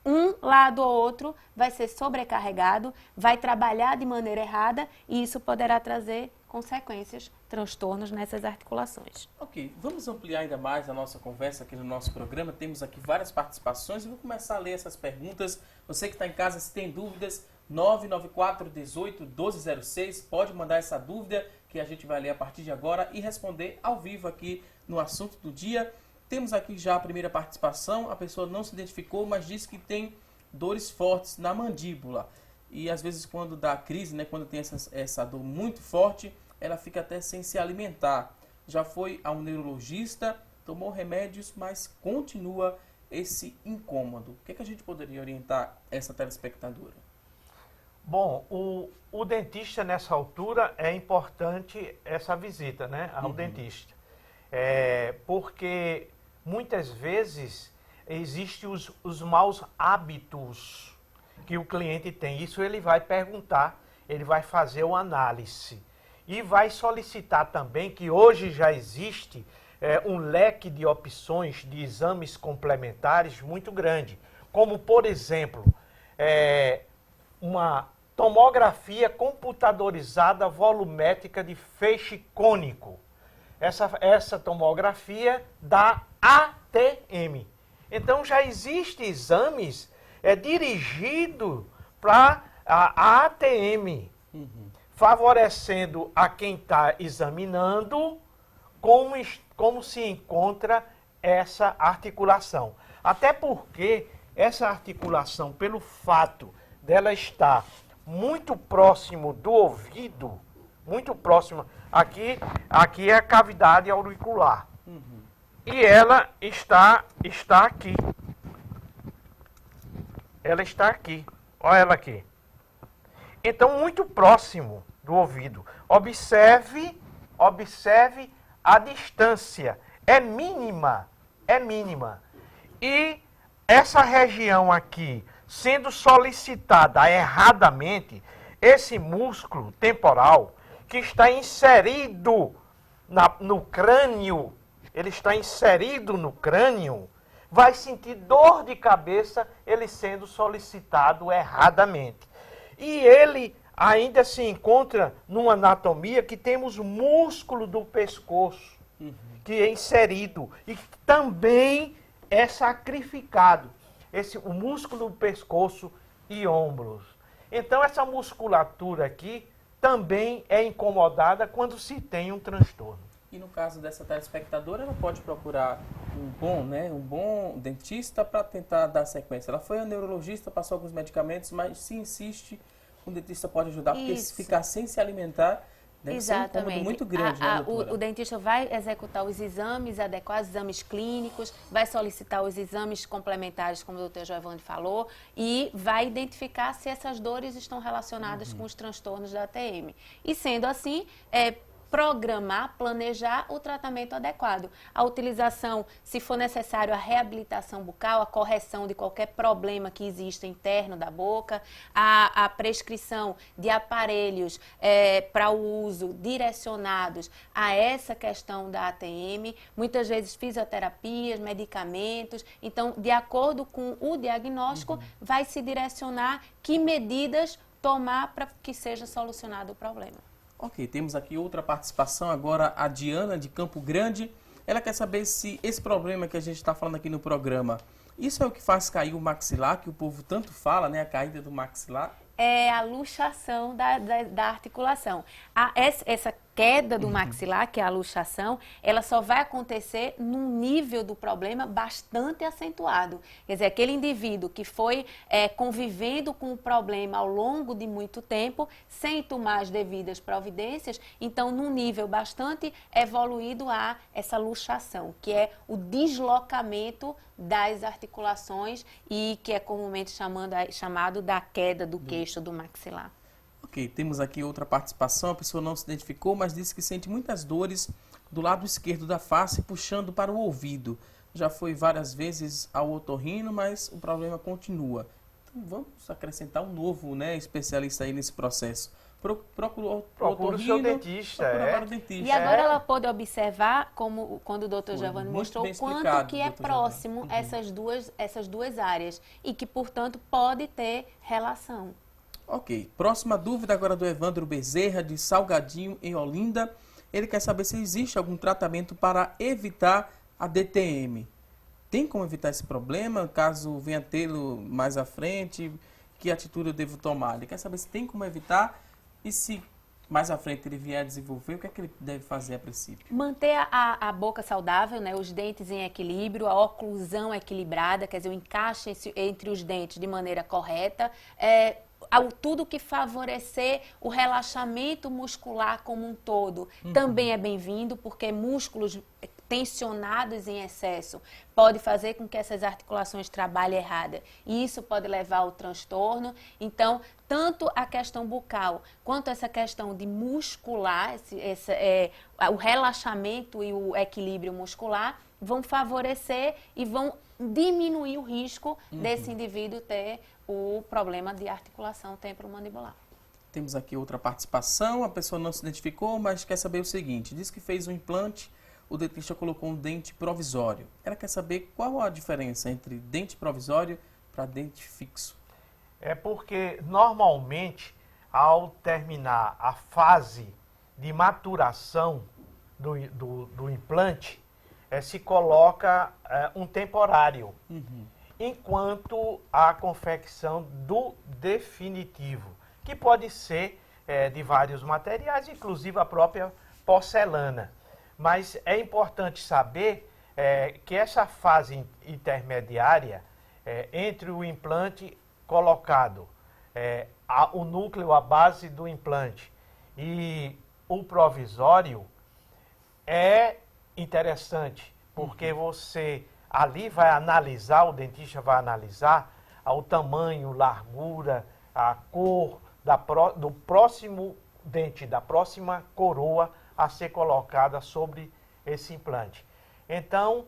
um lado ou outro vai ser sobrecarregado, vai trabalhar de maneira errada e isso poderá trazer consequências, transtornos nessas articulações. Ok, vamos ampliar ainda mais a nossa conversa aqui no nosso programa. Temos aqui várias participações e vou começar a ler essas perguntas. Você que está em casa, se tem dúvidas, 994 18 1206, pode mandar essa dúvida que a gente vai ler a partir de agora e responder ao vivo aqui no assunto do dia. Temos aqui já a primeira participação, a pessoa não se identificou, mas disse que tem dores fortes na mandíbula. E às vezes quando dá crise, né, quando tem essa dor muito forte, ela fica até sem se alimentar. Já foi a um neurologista, tomou remédios, mas continua esse incômodo. O que a gente poderia orientar essa telespectadora? Bom, o dentista nessa altura é importante essa visita, né, ao dentista. Porque muitas vezes existem os maus hábitos que o cliente tem. Isso ele vai perguntar, ele vai fazer uma análise. E vai solicitar também que hoje já existe um leque de opções de exames complementares muito grande. Como, por exemplo, uma tomografia computadorizada volumétrica de feixe cônico. Essa tomografia da ATM. Então já existem exames dirigidos para a ATM, favorecendo a quem está examinando como se encontra essa articulação. Até porque essa articulação, pelo fato dela estar muito próximo do ouvido, muito próxima, aqui é a cavidade auricular. E ela está aqui. Ela está aqui. Olha ela aqui. Então, muito próximo do ouvido. Observe a distância. É mínima. E essa região aqui, sendo solicitada erradamente, esse músculo temporal, que está inserido no crânio, ele está inserido no crânio, vai sentir dor de cabeça ele sendo solicitado erradamente. E ele ainda se encontra numa anatomia que temos músculo do pescoço, que é inserido e que também é sacrificado. O músculo do pescoço e ombros. Então essa musculatura aqui também é incomodada quando se tem um transtorno. E no caso dessa telespectadora, ela pode procurar um bom dentista para tentar dar sequência. Ela foi a neurologista, passou alguns medicamentos, mas se insiste, o dentista pode ajudar, porque se ficar sem se alimentar, Deve ser um incômodo muito grande, né, doutora? O dentista vai executar os exames adequados, exames clínicos, vai solicitar os exames complementares, como o doutor Giovanni falou, e vai identificar se essas dores estão relacionadas com os transtornos da ATM. E sendo assim, programar, planejar o tratamento adequado. A utilização, se for necessário, a reabilitação bucal, a correção de qualquer problema que exista interno da boca, a prescrição de aparelhos para o uso direcionados a essa questão da ATM, muitas vezes fisioterapias, medicamentos. Então, de acordo com o diagnóstico, vai se direcionar que medidas tomar para que seja solucionado o problema. Ok, temos aqui outra participação agora, a Diana de Campo Grande. Ela quer saber se esse problema que a gente está falando aqui no programa, isso é o que faz cair o maxilar, que o povo tanto fala, né? A caída do maxilar. É a luxação da articulação. Essa queda do maxilar, que é a luxação, ela só vai acontecer num nível do problema bastante acentuado. Quer dizer, aquele indivíduo que foi convivendo com o problema ao longo de muito tempo, sem tomar as devidas providências, então num nível bastante evoluído há essa luxação, que é o deslocamento das articulações e que é comumente chamado da queda do queixo do maxilar. Ok, temos aqui outra participação, a pessoa não se identificou, mas disse que sente muitas dores do lado esquerdo da face, puxando para o ouvido. Já foi várias vezes ao otorrino, mas o problema continua. Então vamos acrescentar um novo, né, especialista aí nesse processo. Procura o seu dentista. Procura o dentista. E agora ela pode observar, como quando o doutor Giovanni mostrou, quanto que é próximo essas duas áreas e que, portanto, pode ter relação. Ok, próxima dúvida agora do Evandro Bezerra, de Salgadinho, em Olinda. Ele quer saber se existe algum tratamento para evitar a DTM. Tem como evitar esse problema? Caso venha tê-lo mais à frente, que atitude eu devo tomar? Ele quer saber se tem como evitar e se mais à frente ele vier a desenvolver, o que é que ele deve fazer a princípio? Manter a boca saudável, né, os dentes em equilíbrio, a oclusão equilibrada, quer dizer, o encaixe entre os dentes de maneira correta, tudo que favorecer o relaxamento muscular como um todo também é bem-vindo, porque músculos tensionados em excesso pode fazer com que essas articulações trabalhem errada. E isso pode levar ao transtorno. Então, tanto a questão bucal quanto essa questão de muscular, o relaxamento e o equilíbrio muscular vão favorecer e vão diminuir o risco desse indivíduo ter o problema de articulação temporomandibular. Temos aqui outra participação, a pessoa não se identificou, mas quer saber o seguinte, diz que fez um implante, o dentista colocou um dente provisório. Ela quer saber qual a diferença entre dente provisório para dente fixo. É porque, normalmente, ao terminar a fase de maturação do implante, se coloca um temporário, enquanto a confecção do definitivo, que pode ser de vários materiais, inclusive a própria porcelana. Mas é importante saber que essa fase intermediária, entre o implante colocado, o núcleo, a base do implante e o provisório, é interessante, porque você ali vai analisar, o dentista vai analisar o tamanho, largura, a cor do próximo dente, da próxima coroa a ser colocada sobre esse implante. Então,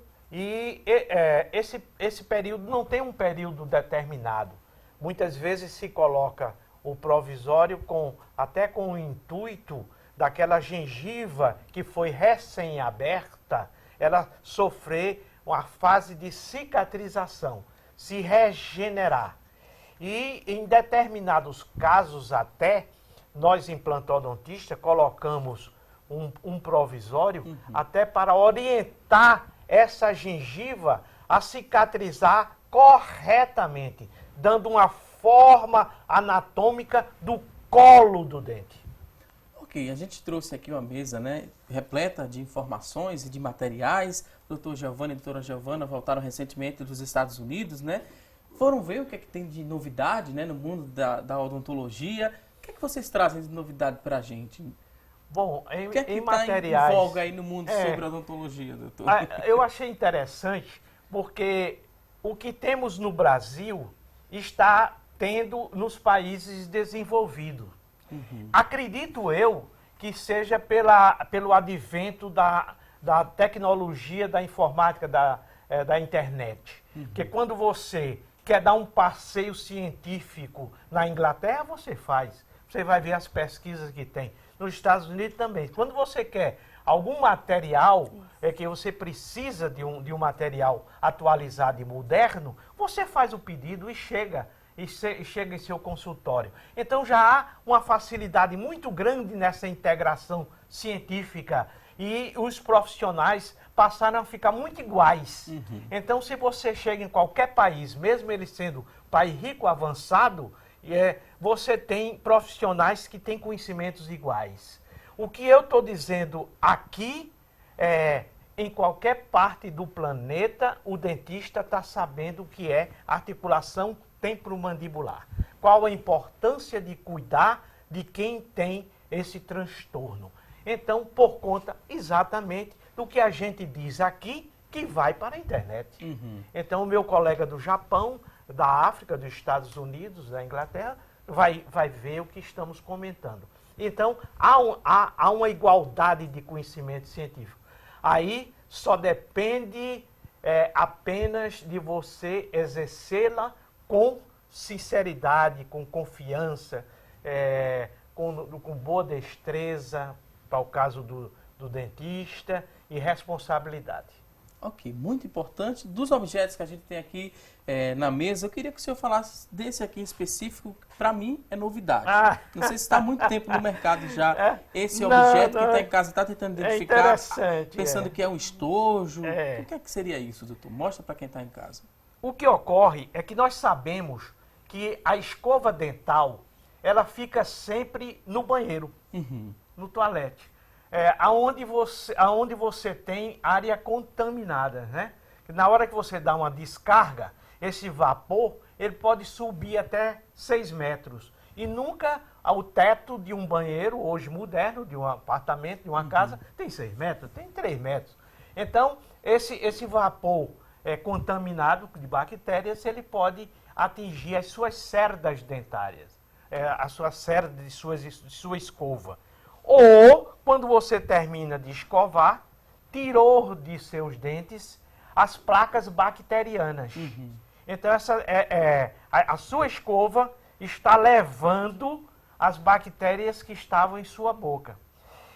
esse período não tem um período determinado. Muitas vezes se coloca o provisório até com o intuito daquela gengiva que foi recém-aberta, ela sofrer uma fase de cicatrização, se regenerar. E em determinados casos até, nós implantodontistas colocamos um provisório até para orientar essa gengiva a cicatrizar corretamente, dando uma forma anatômica do colo do dente. Ok, a gente trouxe aqui uma mesa, né, repleta de informações e de materiais. O doutor Giovanni e a doutora Giovana voltaram recentemente dos Estados Unidos, né? Foram ver o que é que tem de novidade, né, no mundo da odontologia. O que é que vocês trazem de novidade para a gente? Bom, O que é que em está materiais... em voga aí no mundo sobre odontologia, doutor? Eu achei interessante porque o que temos no Brasil está tendo nos países desenvolvidos. Acredito eu que seja pelo advento da tecnologia, da informática, da internet. Porque quando você quer dar um passeio científico na Inglaterra, você faz. Você vai ver as pesquisas que tem. Nos Estados Unidos também. Quando você quer algum material, que você precisa de um material atualizado e moderno, você faz o pedido e chega em seu consultório. Então já há uma facilidade muito grande nessa integração científica e os profissionais passaram a ficar muito iguais. Então, se você chega em qualquer país, mesmo ele sendo país rico, avançado, você tem profissionais que têm conhecimentos iguais. O que eu estou dizendo aqui em qualquer parte do planeta, o dentista está sabendo o que é articulação temporomandibular. Qual a importância de cuidar de quem tem esse transtorno. Então, por conta exatamente do que a gente diz aqui, que vai para a internet. Então, o meu colega do Japão, da África, dos Estados Unidos, da Inglaterra, vai ver o que estamos comentando. Então, há uma igualdade de conhecimento científico. Aí, só depende apenas de você exercê-la com sinceridade, com confiança, com boa destreza, para o caso do dentista, e responsabilidade. Ok, muito importante. Dos objetos que a gente tem aqui na mesa, eu queria que o senhor falasse desse aqui em específico, que para mim é novidade. Não sei se está há muito tempo no mercado já. Esse objeto que está em casa está tentando identificar, interessante, pensando que é um estojo. O que é que seria isso, doutor? Mostra para quem está em casa. O que ocorre é que nós sabemos que a escova dental, ela fica sempre no banheiro, no toalete. Aonde você tem área contaminada, né? Na hora que você dá uma descarga, esse vapor, ele pode subir até 6 metros. E nunca o teto de um banheiro, hoje moderno, de um apartamento, de uma casa, tem 6 metros, tem 3 metros. Então, esse vapor contaminado de bactérias, ele pode atingir as suas cerdas dentárias, a sua cerda de sua escova. Ou, quando você termina de escovar, tirou de seus dentes as placas bacterianas. Então, a sua escova está levando as bactérias que estavam em sua boca.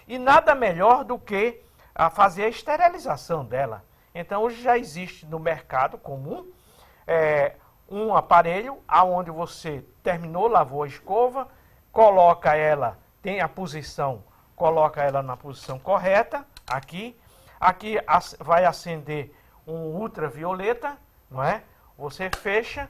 E nada melhor do que fazer a esterilização dela. Então, hoje já existe no mercado comum um aparelho onde você terminou, lavou a escova, coloca ela, tem a posição, coloca ela na posição correta, aqui vai acender um ultravioleta, não é? Você fecha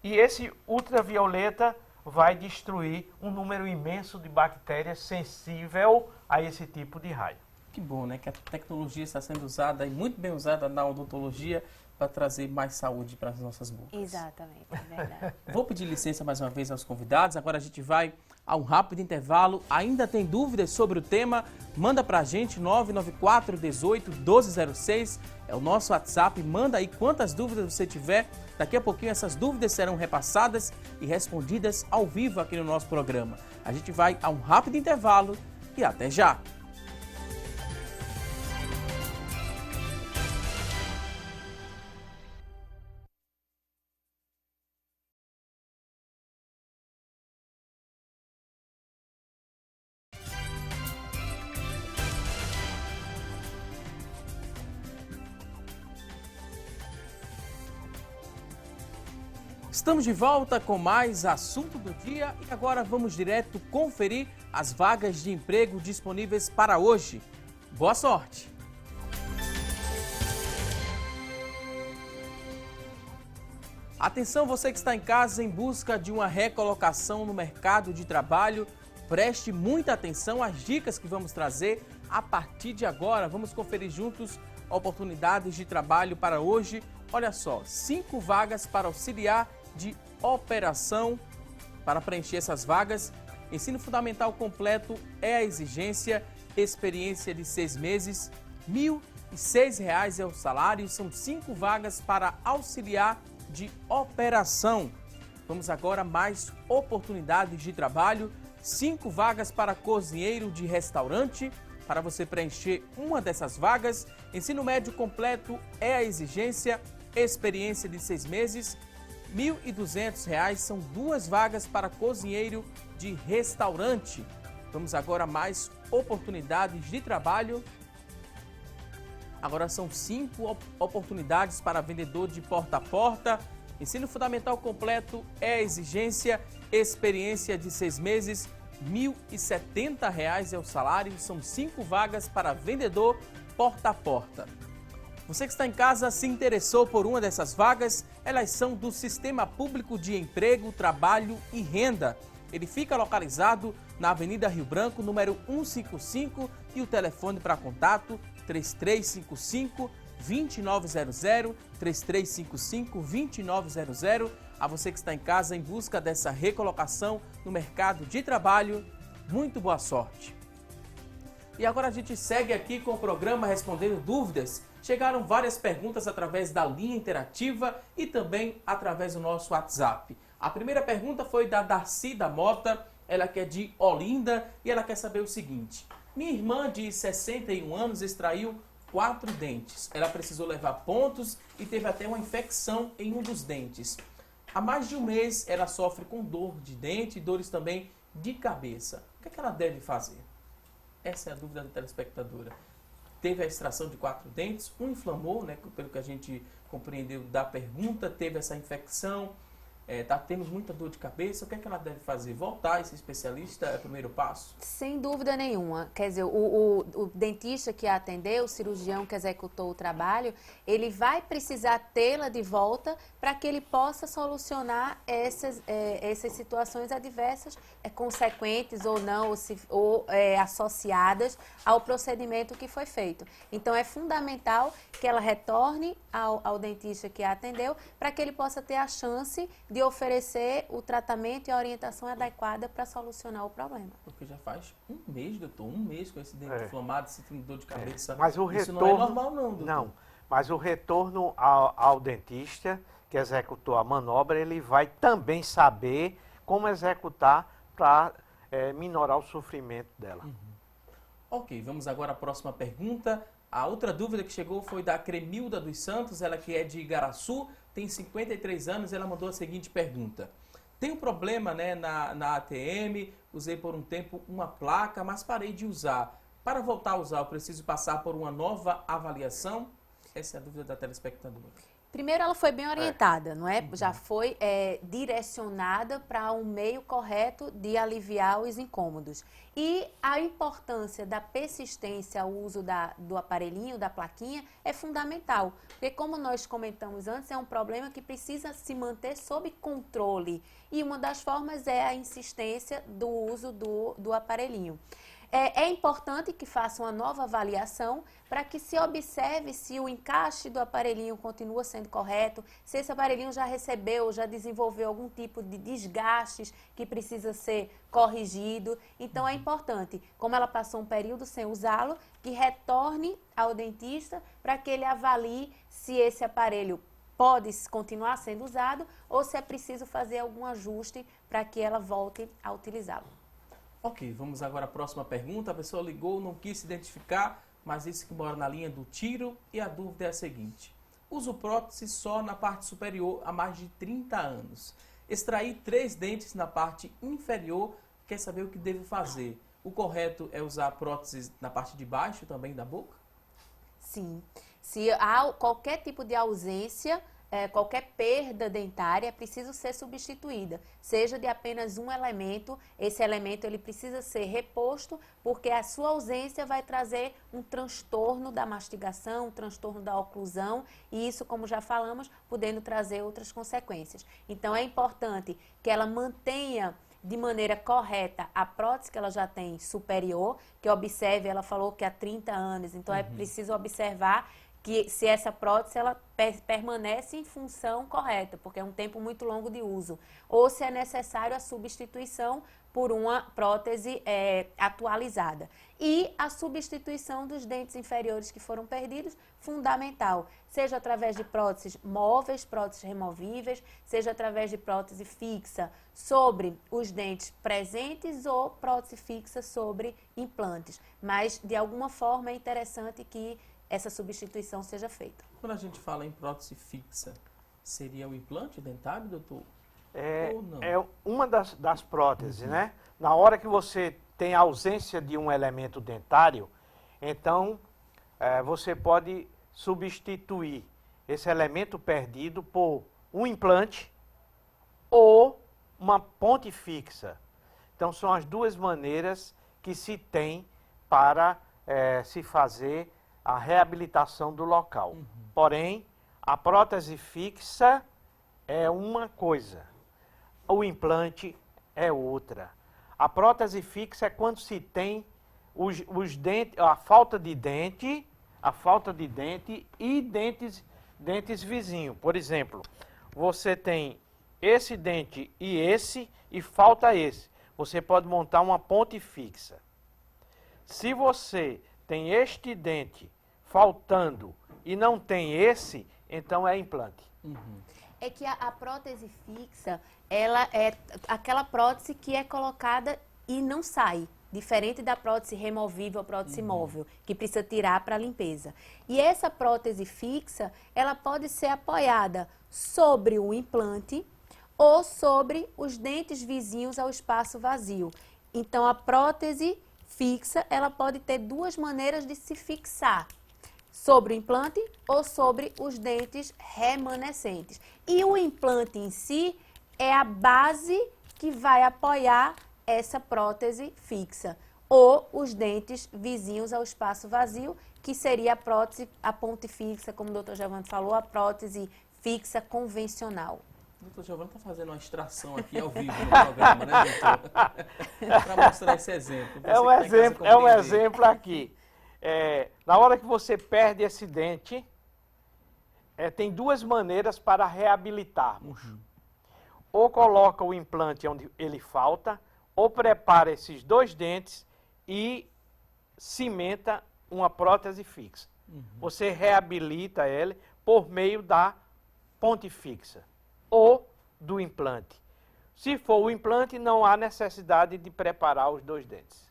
e esse ultravioleta vai destruir um número imenso de bactérias sensível a esse tipo de raio. Que bom, né? Que a tecnologia está sendo usada e muito bem usada na odontologia para trazer mais saúde para as nossas bocas. Exatamente, é verdade. Vou pedir licença mais uma vez aos convidados. Agora a gente vai a um rápido intervalo. Ainda tem dúvidas sobre o tema? Manda para a gente, 994 18 1206. É o nosso WhatsApp. Manda aí quantas dúvidas você tiver. Daqui a pouquinho essas dúvidas serão repassadas e respondidas ao vivo aqui no nosso programa. A gente vai a um rápido intervalo e até já! Estamos de volta com mais assunto do dia e agora vamos direto conferir as vagas de emprego disponíveis para hoje. Boa sorte! Atenção, você que está em casa em busca de uma recolocação no mercado de trabalho, preste muita atenção às dicas que vamos trazer a partir de agora. Vamos conferir juntos oportunidades de trabalho para hoje. Olha só, 5 vagas para auxiliar de operação. Para preencher essas vagas, ensino fundamental completo é a exigência experiência de 6 meses, R$ 1.006 é o salário, são 5 vagas para auxiliar de operação. Vamos agora a mais oportunidades de trabalho, 5 vagas para cozinheiro de restaurante. Para você preencher uma dessas vagas, ensino médio completo é a exigência, experiência de 6 meses, R$ 1.200, são 2 vagas para cozinheiro de restaurante. Vamos agora a mais oportunidades de trabalho. Agora são 5 oportunidades para vendedor de porta a porta. Ensino fundamental completo é a exigência, experiência de 6 meses, R$ 1.070 é o salário, são 5 vagas para vendedor porta a porta. Você que está em casa se interessou por uma dessas vagas, elas são do Sistema Público de Emprego, Trabalho e Renda. Ele fica localizado na Avenida Rio Branco, número 155, e o telefone para contato 3355-2900, 3355-2900. A você que está em casa em busca dessa recolocação no mercado de trabalho, muito boa sorte. E agora a gente segue aqui com o programa Respondendo Dúvidas. Chegaram várias perguntas através da linha interativa e também através do nosso WhatsApp. A primeira pergunta foi da Darcy da Mota, ela que é de Olinda e ela quer saber o seguinte. Minha irmã de 61 anos extraiu 4 dentes. Ela precisou levar pontos e teve até uma infecção em um dos dentes. Há mais de um mês ela sofre com dor de dente e dores também de cabeça. O que é que ela deve fazer? Essa é a dúvida da telespectadora. Teve a extração de 4 dentes, um inflamou, né, pelo que a gente compreendeu da pergunta, teve essa infecção, está tendo muita dor de cabeça. O que é que ela deve fazer? Voltar a esse especialista é o primeiro passo? Sem dúvida nenhuma. Quer dizer, o dentista que a atendeu, o cirurgião que executou o trabalho, ele vai precisar tê-la de volta para que ele possa solucionar essas situações adversas, consequentes ou não, ou associadas ao procedimento que foi feito. Então, é fundamental que ela retorne ao dentista que a atendeu para que ele possa ter a chance de oferecer o tratamento e a orientação adequada para solucionar o problema. Porque já faz um mês, doutor, um mês com esse dente inflamado, sentindo dor de cabeça. Mas o Isso retorno, não é normal não, doutor. Não, mas o retorno ao dentista que executou a manobra, ele vai também saber como executar para minorar o sofrimento dela. Ok, vamos agora à próxima pergunta. A outra dúvida que chegou foi da Cremilda dos Santos, ela que é de Igaraçu, tem 53 anos, ela mandou a seguinte pergunta. Tem um problema, né, na ATM, usei por um tempo uma placa, mas parei de usar. Para voltar a usar, eu preciso passar por uma nova avaliação? Essa é a dúvida da telespectadora. Primeiro, ela foi bem orientada, não é? Já foi direcionada para um meio correto de aliviar os incômodos. E a importância da persistência ao uso do aparelhinho, da plaquinha, é fundamental. Porque, como nós comentamos antes, é um problema que precisa se manter sob controle. E uma das formas é a insistência do uso do aparelhinho. É importante que faça uma nova avaliação para que se observe se o encaixe do aparelhinho continua sendo correto, se esse aparelhinho já recebeu, já desenvolveu algum tipo de desgastes que precisa ser corrigido. Então é importante, como ela passou um período sem usá-lo, que retorne ao dentista para que ele avalie se esse aparelho pode continuar sendo usado ou se é preciso fazer algum ajuste para que ela volte a utilizá-lo. Ok, vamos agora à próxima pergunta. A pessoa ligou, não quis se identificar, mas disse que mora na linha do tiro e a dúvida é a seguinte. Uso prótese só na parte superior há mais de 30 anos. Extraí 3 dentes na parte inferior, quer saber o que devo fazer. O correto é usar próteses na parte de baixo também da boca? Sim. Se há qualquer tipo de ausência, qualquer perda dentária é preciso ser substituída, seja de apenas um elemento. Esse elemento ele precisa ser reposto, porque a sua ausência vai trazer um transtorno da mastigação, um transtorno da oclusão, e isso, como já falamos, podendo trazer outras consequências. Então, é importante que ela mantenha de maneira correta a prótese que ela já tem superior, que observe, ela falou que há 30 anos, então é preciso observar que se essa prótese ela permanece em função correta, porque é um tempo muito longo de uso, ou se é necessário a substituição por uma prótese atualizada. E a substituição dos dentes inferiores que foram perdidos, fundamental, seja através de próteses móveis, próteses removíveis, seja através de prótese fixa sobre os dentes presentes ou prótese fixa sobre implantes. Mas, de alguma forma, é interessante que essa substituição seja feita. Quando a gente fala em prótese fixa, seria o implante dentário, doutor? Ou não? É uma das próteses, né? Na hora que você tem a ausência de um elemento dentário, então você pode substituir esse elemento perdido por um implante ou uma ponte fixa. Então são as duas maneiras que se tem para se fazer a reabilitação do local. Porém, a prótese fixa é uma coisa, o implante é outra. A prótese fixa é quando se tem os dentes, a falta de dente e dentes vizinhos. Por exemplo, você tem esse dente e falta esse. Você pode montar uma ponte fixa. Se você tem este dente faltando e não tem esse, então é implante. É que a prótese fixa, ela é aquela prótese que é colocada e não sai. Diferente da prótese removível, prótese móvel, que precisa tirar para limpeza. E essa prótese fixa, ela pode ser apoiada sobre o implante ou sobre os dentes vizinhos ao espaço vazio. Então, a prótese fixa, ela pode ter duas maneiras de se fixar. Sobre o implante ou sobre os dentes remanescentes. E o implante em si é a base que vai apoiar essa prótese fixa. Ou os dentes vizinhos ao espaço vazio, que seria a prótese, a ponte fixa, como o doutor Giovanni falou, a prótese fixa convencional. O doutor Giovanni está fazendo uma extração aqui ao vivo no programa, né, doutor? Para mostrar esse exemplo. É um exemplo aqui. Na hora que você perde esse dente, tem duas maneiras para reabilitarmos. Ou coloca o implante onde ele falta, ou prepara esses dois dentes e cimenta uma prótese fixa. Você reabilita ele por meio da ponte fixa ou do implante. Se for o implante, não há necessidade de preparar os dois dentes.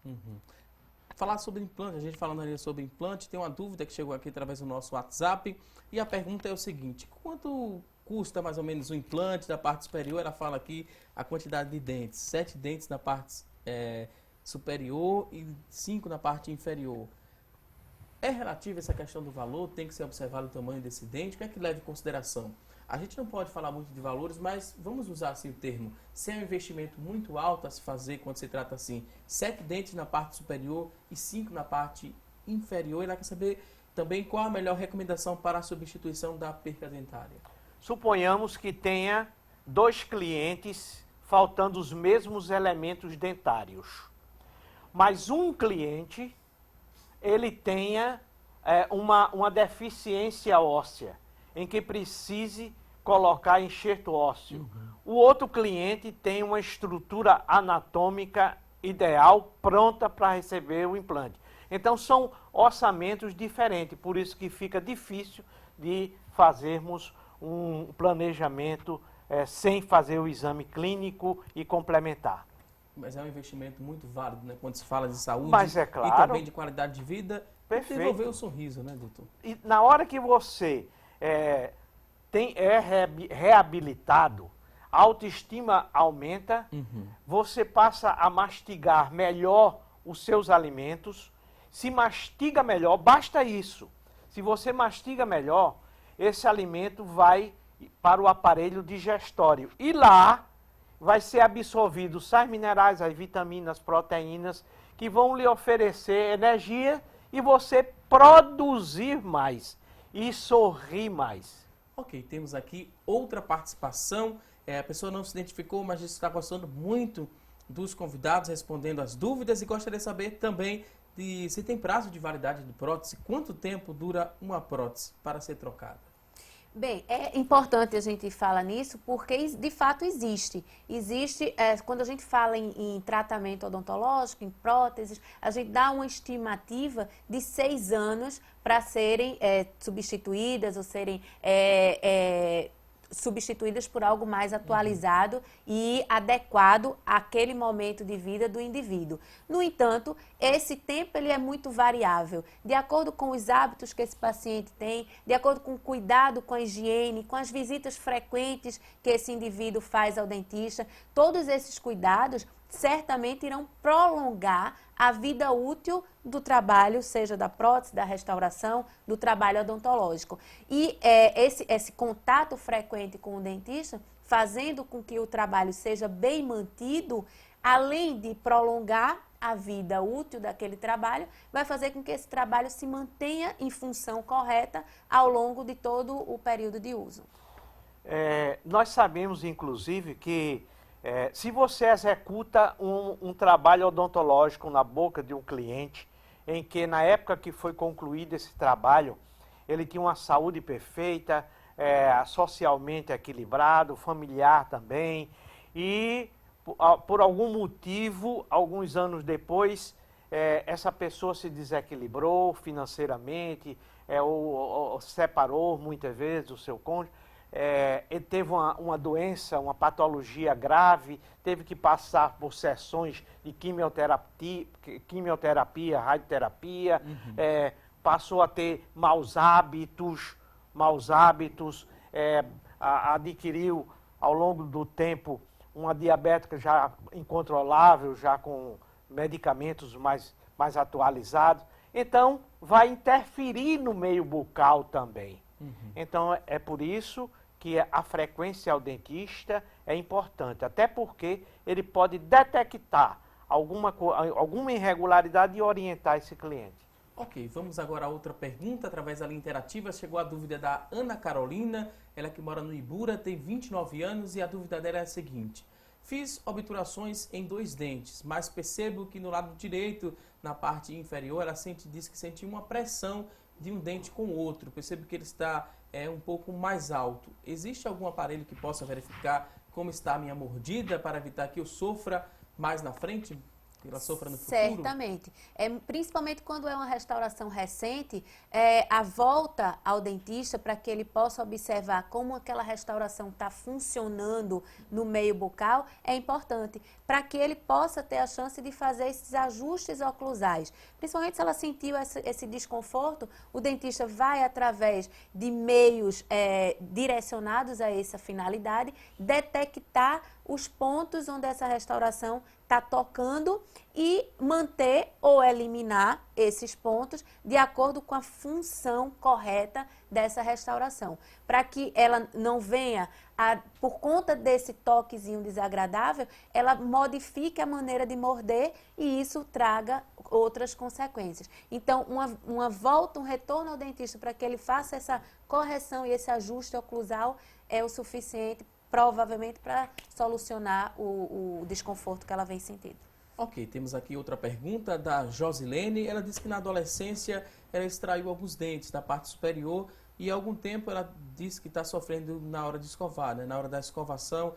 Falar sobre implante, a gente falando ali sobre implante, tem uma dúvida que chegou aqui através do nosso WhatsApp, e a pergunta é o seguinte: quanto custa mais ou menos o implante da parte superior? Ela fala aqui a quantidade de dentes, 7 dentes na parte superior e 5 na parte inferior. É relativa essa questão do valor? Tem que ser observado o tamanho desse dente? O que é que leva em consideração? A gente não pode falar muito de valores, mas vamos usar assim o termo. Se é um investimento muito alto a se fazer quando se trata assim, 7 dentes na parte superior e 5 na parte inferior, ela quer saber também qual a melhor recomendação para a substituição da perca dentária. Suponhamos que tenha 2 clientes faltando os mesmos elementos dentários. Mas um cliente, ele tenha uma deficiência óssea, em que precise colocar enxerto ósseo. O outro cliente tem uma estrutura anatômica ideal, pronta para receber o implante. Então são orçamentos diferentes, por isso que fica difícil de fazermos um planejamento sem fazer o exame clínico e complementar. Mas é um investimento muito válido, né? Quando se fala de saúde. Mas é claro. E também de qualidade de vida. Perfeito. E devolver o sorriso, né, doutor? E na hora que você é reabilitado, a autoestima aumenta, você passa a mastigar melhor os seus alimentos. Se mastiga melhor, basta isso. Se você mastiga melhor, esse alimento vai para o aparelho digestório. E lá vai ser absorvido os sais minerais, as vitaminas, proteínas, que vão lhe oferecer energia e você produzir mais e sorrir mais. Ok, temos aqui outra participação. A pessoa não se identificou, mas disse que está gostando muito dos convidados, respondendo as dúvidas, e gostaria de saber também se tem prazo de validade de prótese. Quanto tempo dura uma prótese para ser trocada? Bem, é importante a gente falar nisso porque de fato existe. Quando a gente fala em tratamento odontológico, em próteses, a gente dá uma estimativa de 6 anos para serem substituídas ou serem substituídas por algo mais atualizado e adequado àquele momento de vida do indivíduo. No entanto, esse tempo ele é muito variável, de acordo com os hábitos que esse paciente tem, de acordo com o cuidado com a higiene, com as visitas frequentes que esse indivíduo faz ao dentista. Todos esses cuidados certamente irão prolongar a vida útil do trabalho, seja da prótese, da restauração, do trabalho odontológico. E esse contato frequente com o dentista, fazendo com que o trabalho seja bem mantido, além de prolongar a vida útil daquele trabalho, vai fazer com que esse trabalho se mantenha em função correta ao longo de todo o período de uso. Nós sabemos, inclusive, que se você executa um trabalho odontológico na boca de um cliente, em que na época que foi concluído esse trabalho, ele tinha uma saúde perfeita, socialmente equilibrado, familiar também, e por algum motivo, alguns anos depois, essa pessoa se desequilibrou financeiramente, ou separou muitas vezes o seu cônjuge, ele teve uma doença, uma patologia grave, teve que passar por sessões de quimioterapia, radioterapia, passou a ter maus hábitos, adquiriu ao longo do tempo uma diabetes já incontrolável, já com medicamentos mais atualizados. Então, vai interferir no meio bucal também. Então, é por isso que a frequência ao dentista é importante, até porque ele pode detectar alguma irregularidade e orientar esse cliente. Ok, vamos agora a outra pergunta, através da linha interativa. Chegou a dúvida da Ana Carolina, ela que mora no Ibura, tem 29 anos e a dúvida dela é a seguinte: fiz obturações em 2 dentes, mas percebo que no lado direito, na parte inferior, ela diz que sentiu uma pressão de um dente com o outro. Percebo que ele está um pouco mais alto. Existe algum aparelho que possa verificar como está a minha mordida para evitar que eu sofra mais na frente? Que ela sofra no futuro? Certamente. Principalmente quando é uma restauração recente, a volta ao dentista para que ele possa observar como aquela restauração está funcionando no meio bucal é importante, para que ele possa ter a chance de fazer esses ajustes oclusais. Principalmente se ela sentiu esse desconforto, o dentista vai, através de meios direcionados a essa finalidade, detectar os pontos onde essa restauração está tocando e manter ou eliminar esses pontos de acordo com a função correta dessa restauração. Para que ela não venha, por conta desse toquezinho desagradável, ela modifique a maneira de morder e isso traga outras consequências. Então, uma volta, um retorno ao dentista para que ele faça essa correção e esse ajuste oclusal é o suficiente, provavelmente, para solucionar o desconforto que ela vem sentindo. Ok, temos aqui outra pergunta da Josilene. Ela disse que na adolescência ela extraiu alguns dentes da parte superior e há algum tempo ela disse que está sofrendo na hora de escovar, né? Na hora da escovação,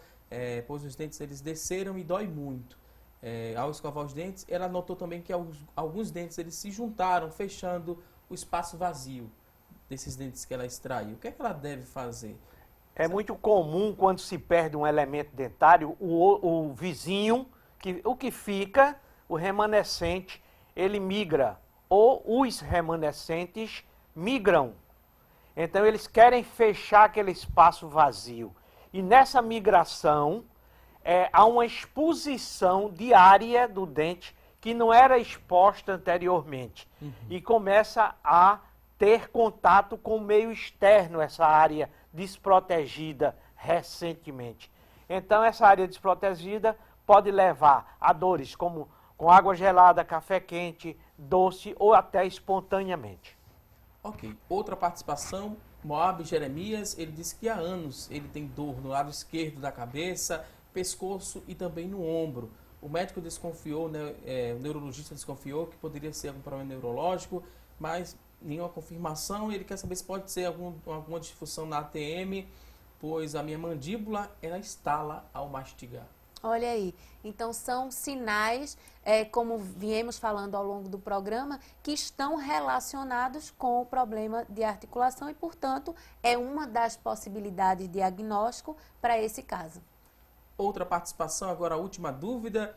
pois os dentes eles desceram e dói muito. Ao escovar os dentes, ela notou também que alguns dentes eles se juntaram, fechando o espaço vazio desses dentes que ela extraiu. O que é que ela deve fazer? É muito comum, quando se perde um elemento dentário, o vizinho, o que fica, o remanescente, ele migra, ou os remanescentes migram. Então, eles querem fechar aquele espaço vazio. E nessa migração, há uma exposição diária do dente que não era exposta anteriormente. E começa a ter contato com o meio externo, essa área desprotegida recentemente. Então, essa área desprotegida pode levar a dores como com água gelada, café quente, doce ou até espontaneamente. Ok. Outra participação, Moab Jeremias, ele disse que há anos ele tem dor no lado esquerdo da cabeça, pescoço e também no ombro. O médico desconfiou, né, o neurologista desconfiou que poderia ser algum problema neurológico, mas nenhuma confirmação. Ele quer saber se pode ser alguma disfunção na ATM, pois a minha mandíbula, ela estala ao mastigar. Olha aí, então são sinais, como viemos falando ao longo do programa, que estão relacionados com o problema de articulação e, portanto, é uma das possibilidades de diagnóstico para esse caso. Outra participação, agora a última dúvida,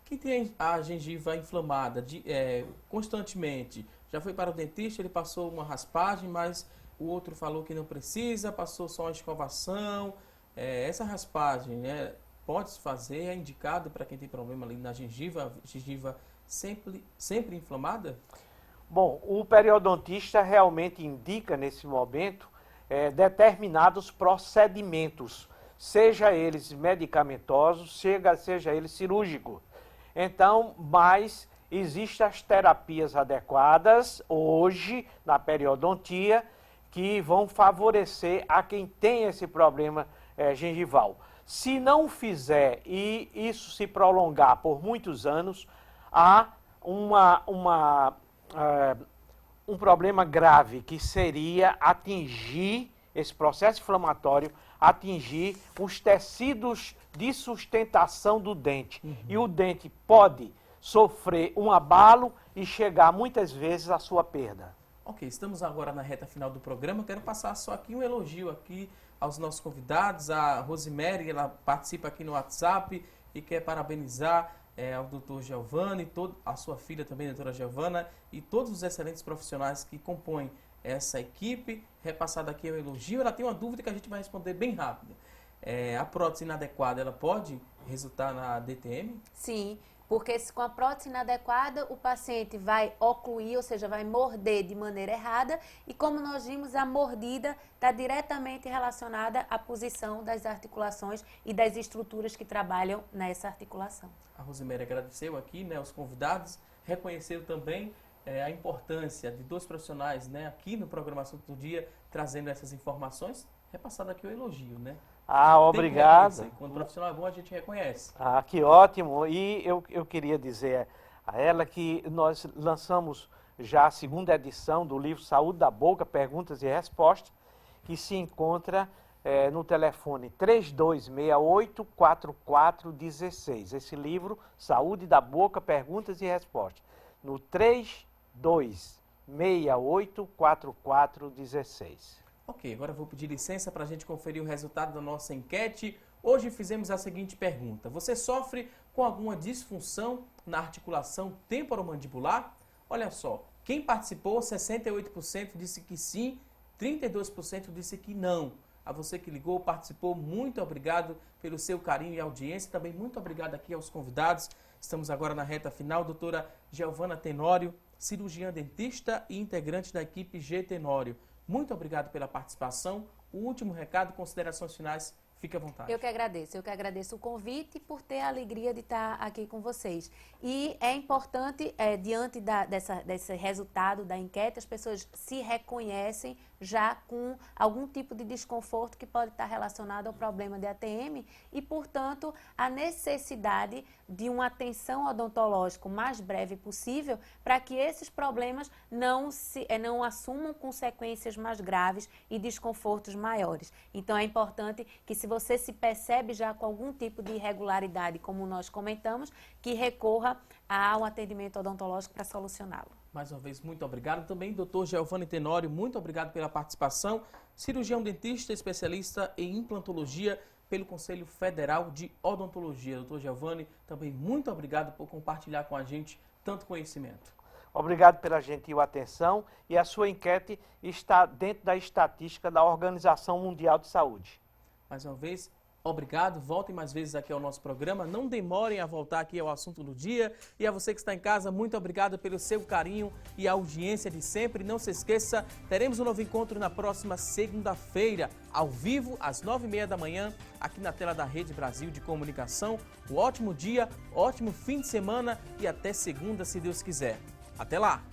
quem tem a gengiva inflamada constantemente, já foi para o dentista, ele passou uma raspagem, mas o outro falou que não precisa, passou só uma escovação, essa raspagem, né? Pode-se fazer, é indicado para quem tem problema ali na gengiva sempre inflamada? Bom, o periodontista realmente indica nesse momento determinados procedimentos, seja eles medicamentosos, seja eles cirúrgicos. Então, mas existem as terapias adequadas hoje na periodontia que vão favorecer a quem tem esse problema gengival. Se não fizer e isso se prolongar por muitos anos, há um problema grave, que seria atingir esse processo inflamatório, atingir os tecidos de sustentação do dente. E o dente pode sofrer um abalo e chegar muitas vezes à sua perda. Ok, estamos agora na reta final do programa. Quero passar só aqui um elogio aqui aos nossos convidados. A Rosemary, ela participa aqui no WhatsApp e quer parabenizar ao doutor Giovanni, a sua filha também, a doutora Giovana, e todos os excelentes profissionais que compõem essa equipe. Repassado aqui o elogio. Ela tem uma dúvida que a gente vai responder bem rápido. A prótese inadequada, ela pode resultar na DTM? Sim, porque com a prótese inadequada, o paciente vai ocluir, ou seja, vai morder de maneira errada, e como nós vimos, a mordida está diretamente relacionada à posição das articulações e das estruturas que trabalham nessa articulação. A Rosemary agradeceu aqui, né, os convidados, reconheceu também a importância de dois profissionais, né, aqui no Programação do Dia, trazendo essas informações. Repassado aqui o elogio, né? Obrigado. Quando o profissional é bom, a gente reconhece. Que ótimo. E eu queria dizer a ela que nós lançamos já a segunda edição do livro Saúde da Boca, Perguntas e Respostas, que se encontra no telefone 3268-4416. Esse livro, Saúde da Boca, Perguntas e Respostas, no 3268-4416. Ok, agora eu vou pedir licença para a gente conferir o resultado da nossa enquete. Hoje fizemos a seguinte pergunta: você sofre com alguma disfunção na articulação temporomandibular? Olha só, quem participou, 68% disse que sim, 32% disse que não. A você que ligou, participou, muito obrigado pelo seu carinho e audiência. Também muito obrigado aqui aos convidados. Estamos agora na reta final. Doutora Giovana Tenório, cirurgiã dentista e integrante da equipe G Tenório. Muito obrigado pela participação. O último recado, considerações finais, fique à vontade. Eu que agradeço o convite e por ter a alegria de estar aqui com vocês. E é importante, diante desse resultado da enquete, as pessoas se reconhecem já com algum tipo de desconforto que pode estar relacionado ao problema de ATM e, portanto, a necessidade de uma atenção odontológica o mais breve possível para que esses problemas não assumam consequências mais graves e desconfortos maiores. Então, é importante que, se você se percebe já com algum tipo de irregularidade, como nós comentamos, que recorra ao atendimento odontológico para solucioná-lo. Mais uma vez, muito obrigado. Também, doutor Giovanni Tenório, muito obrigado pela participação. Cirurgião dentista, especialista em implantologia pelo Conselho Federal de Odontologia. Doutor Giovanni, também muito obrigado por compartilhar com a gente tanto conhecimento. Obrigado pela gentil atenção, e a sua enquete está dentro da estatística da Organização Mundial de Saúde. Mais uma vez, obrigado. Voltem mais vezes aqui ao nosso programa. Não demorem a voltar aqui ao assunto do dia. E a você que está em casa, muito obrigado pelo seu carinho e a audiência de sempre. Não se esqueça, teremos um novo encontro na próxima segunda-feira, ao vivo, às 9h30 da manhã, aqui na tela da Rede Brasil de Comunicação. Um ótimo dia, ótimo fim de semana e até segunda, se Deus quiser. Até lá!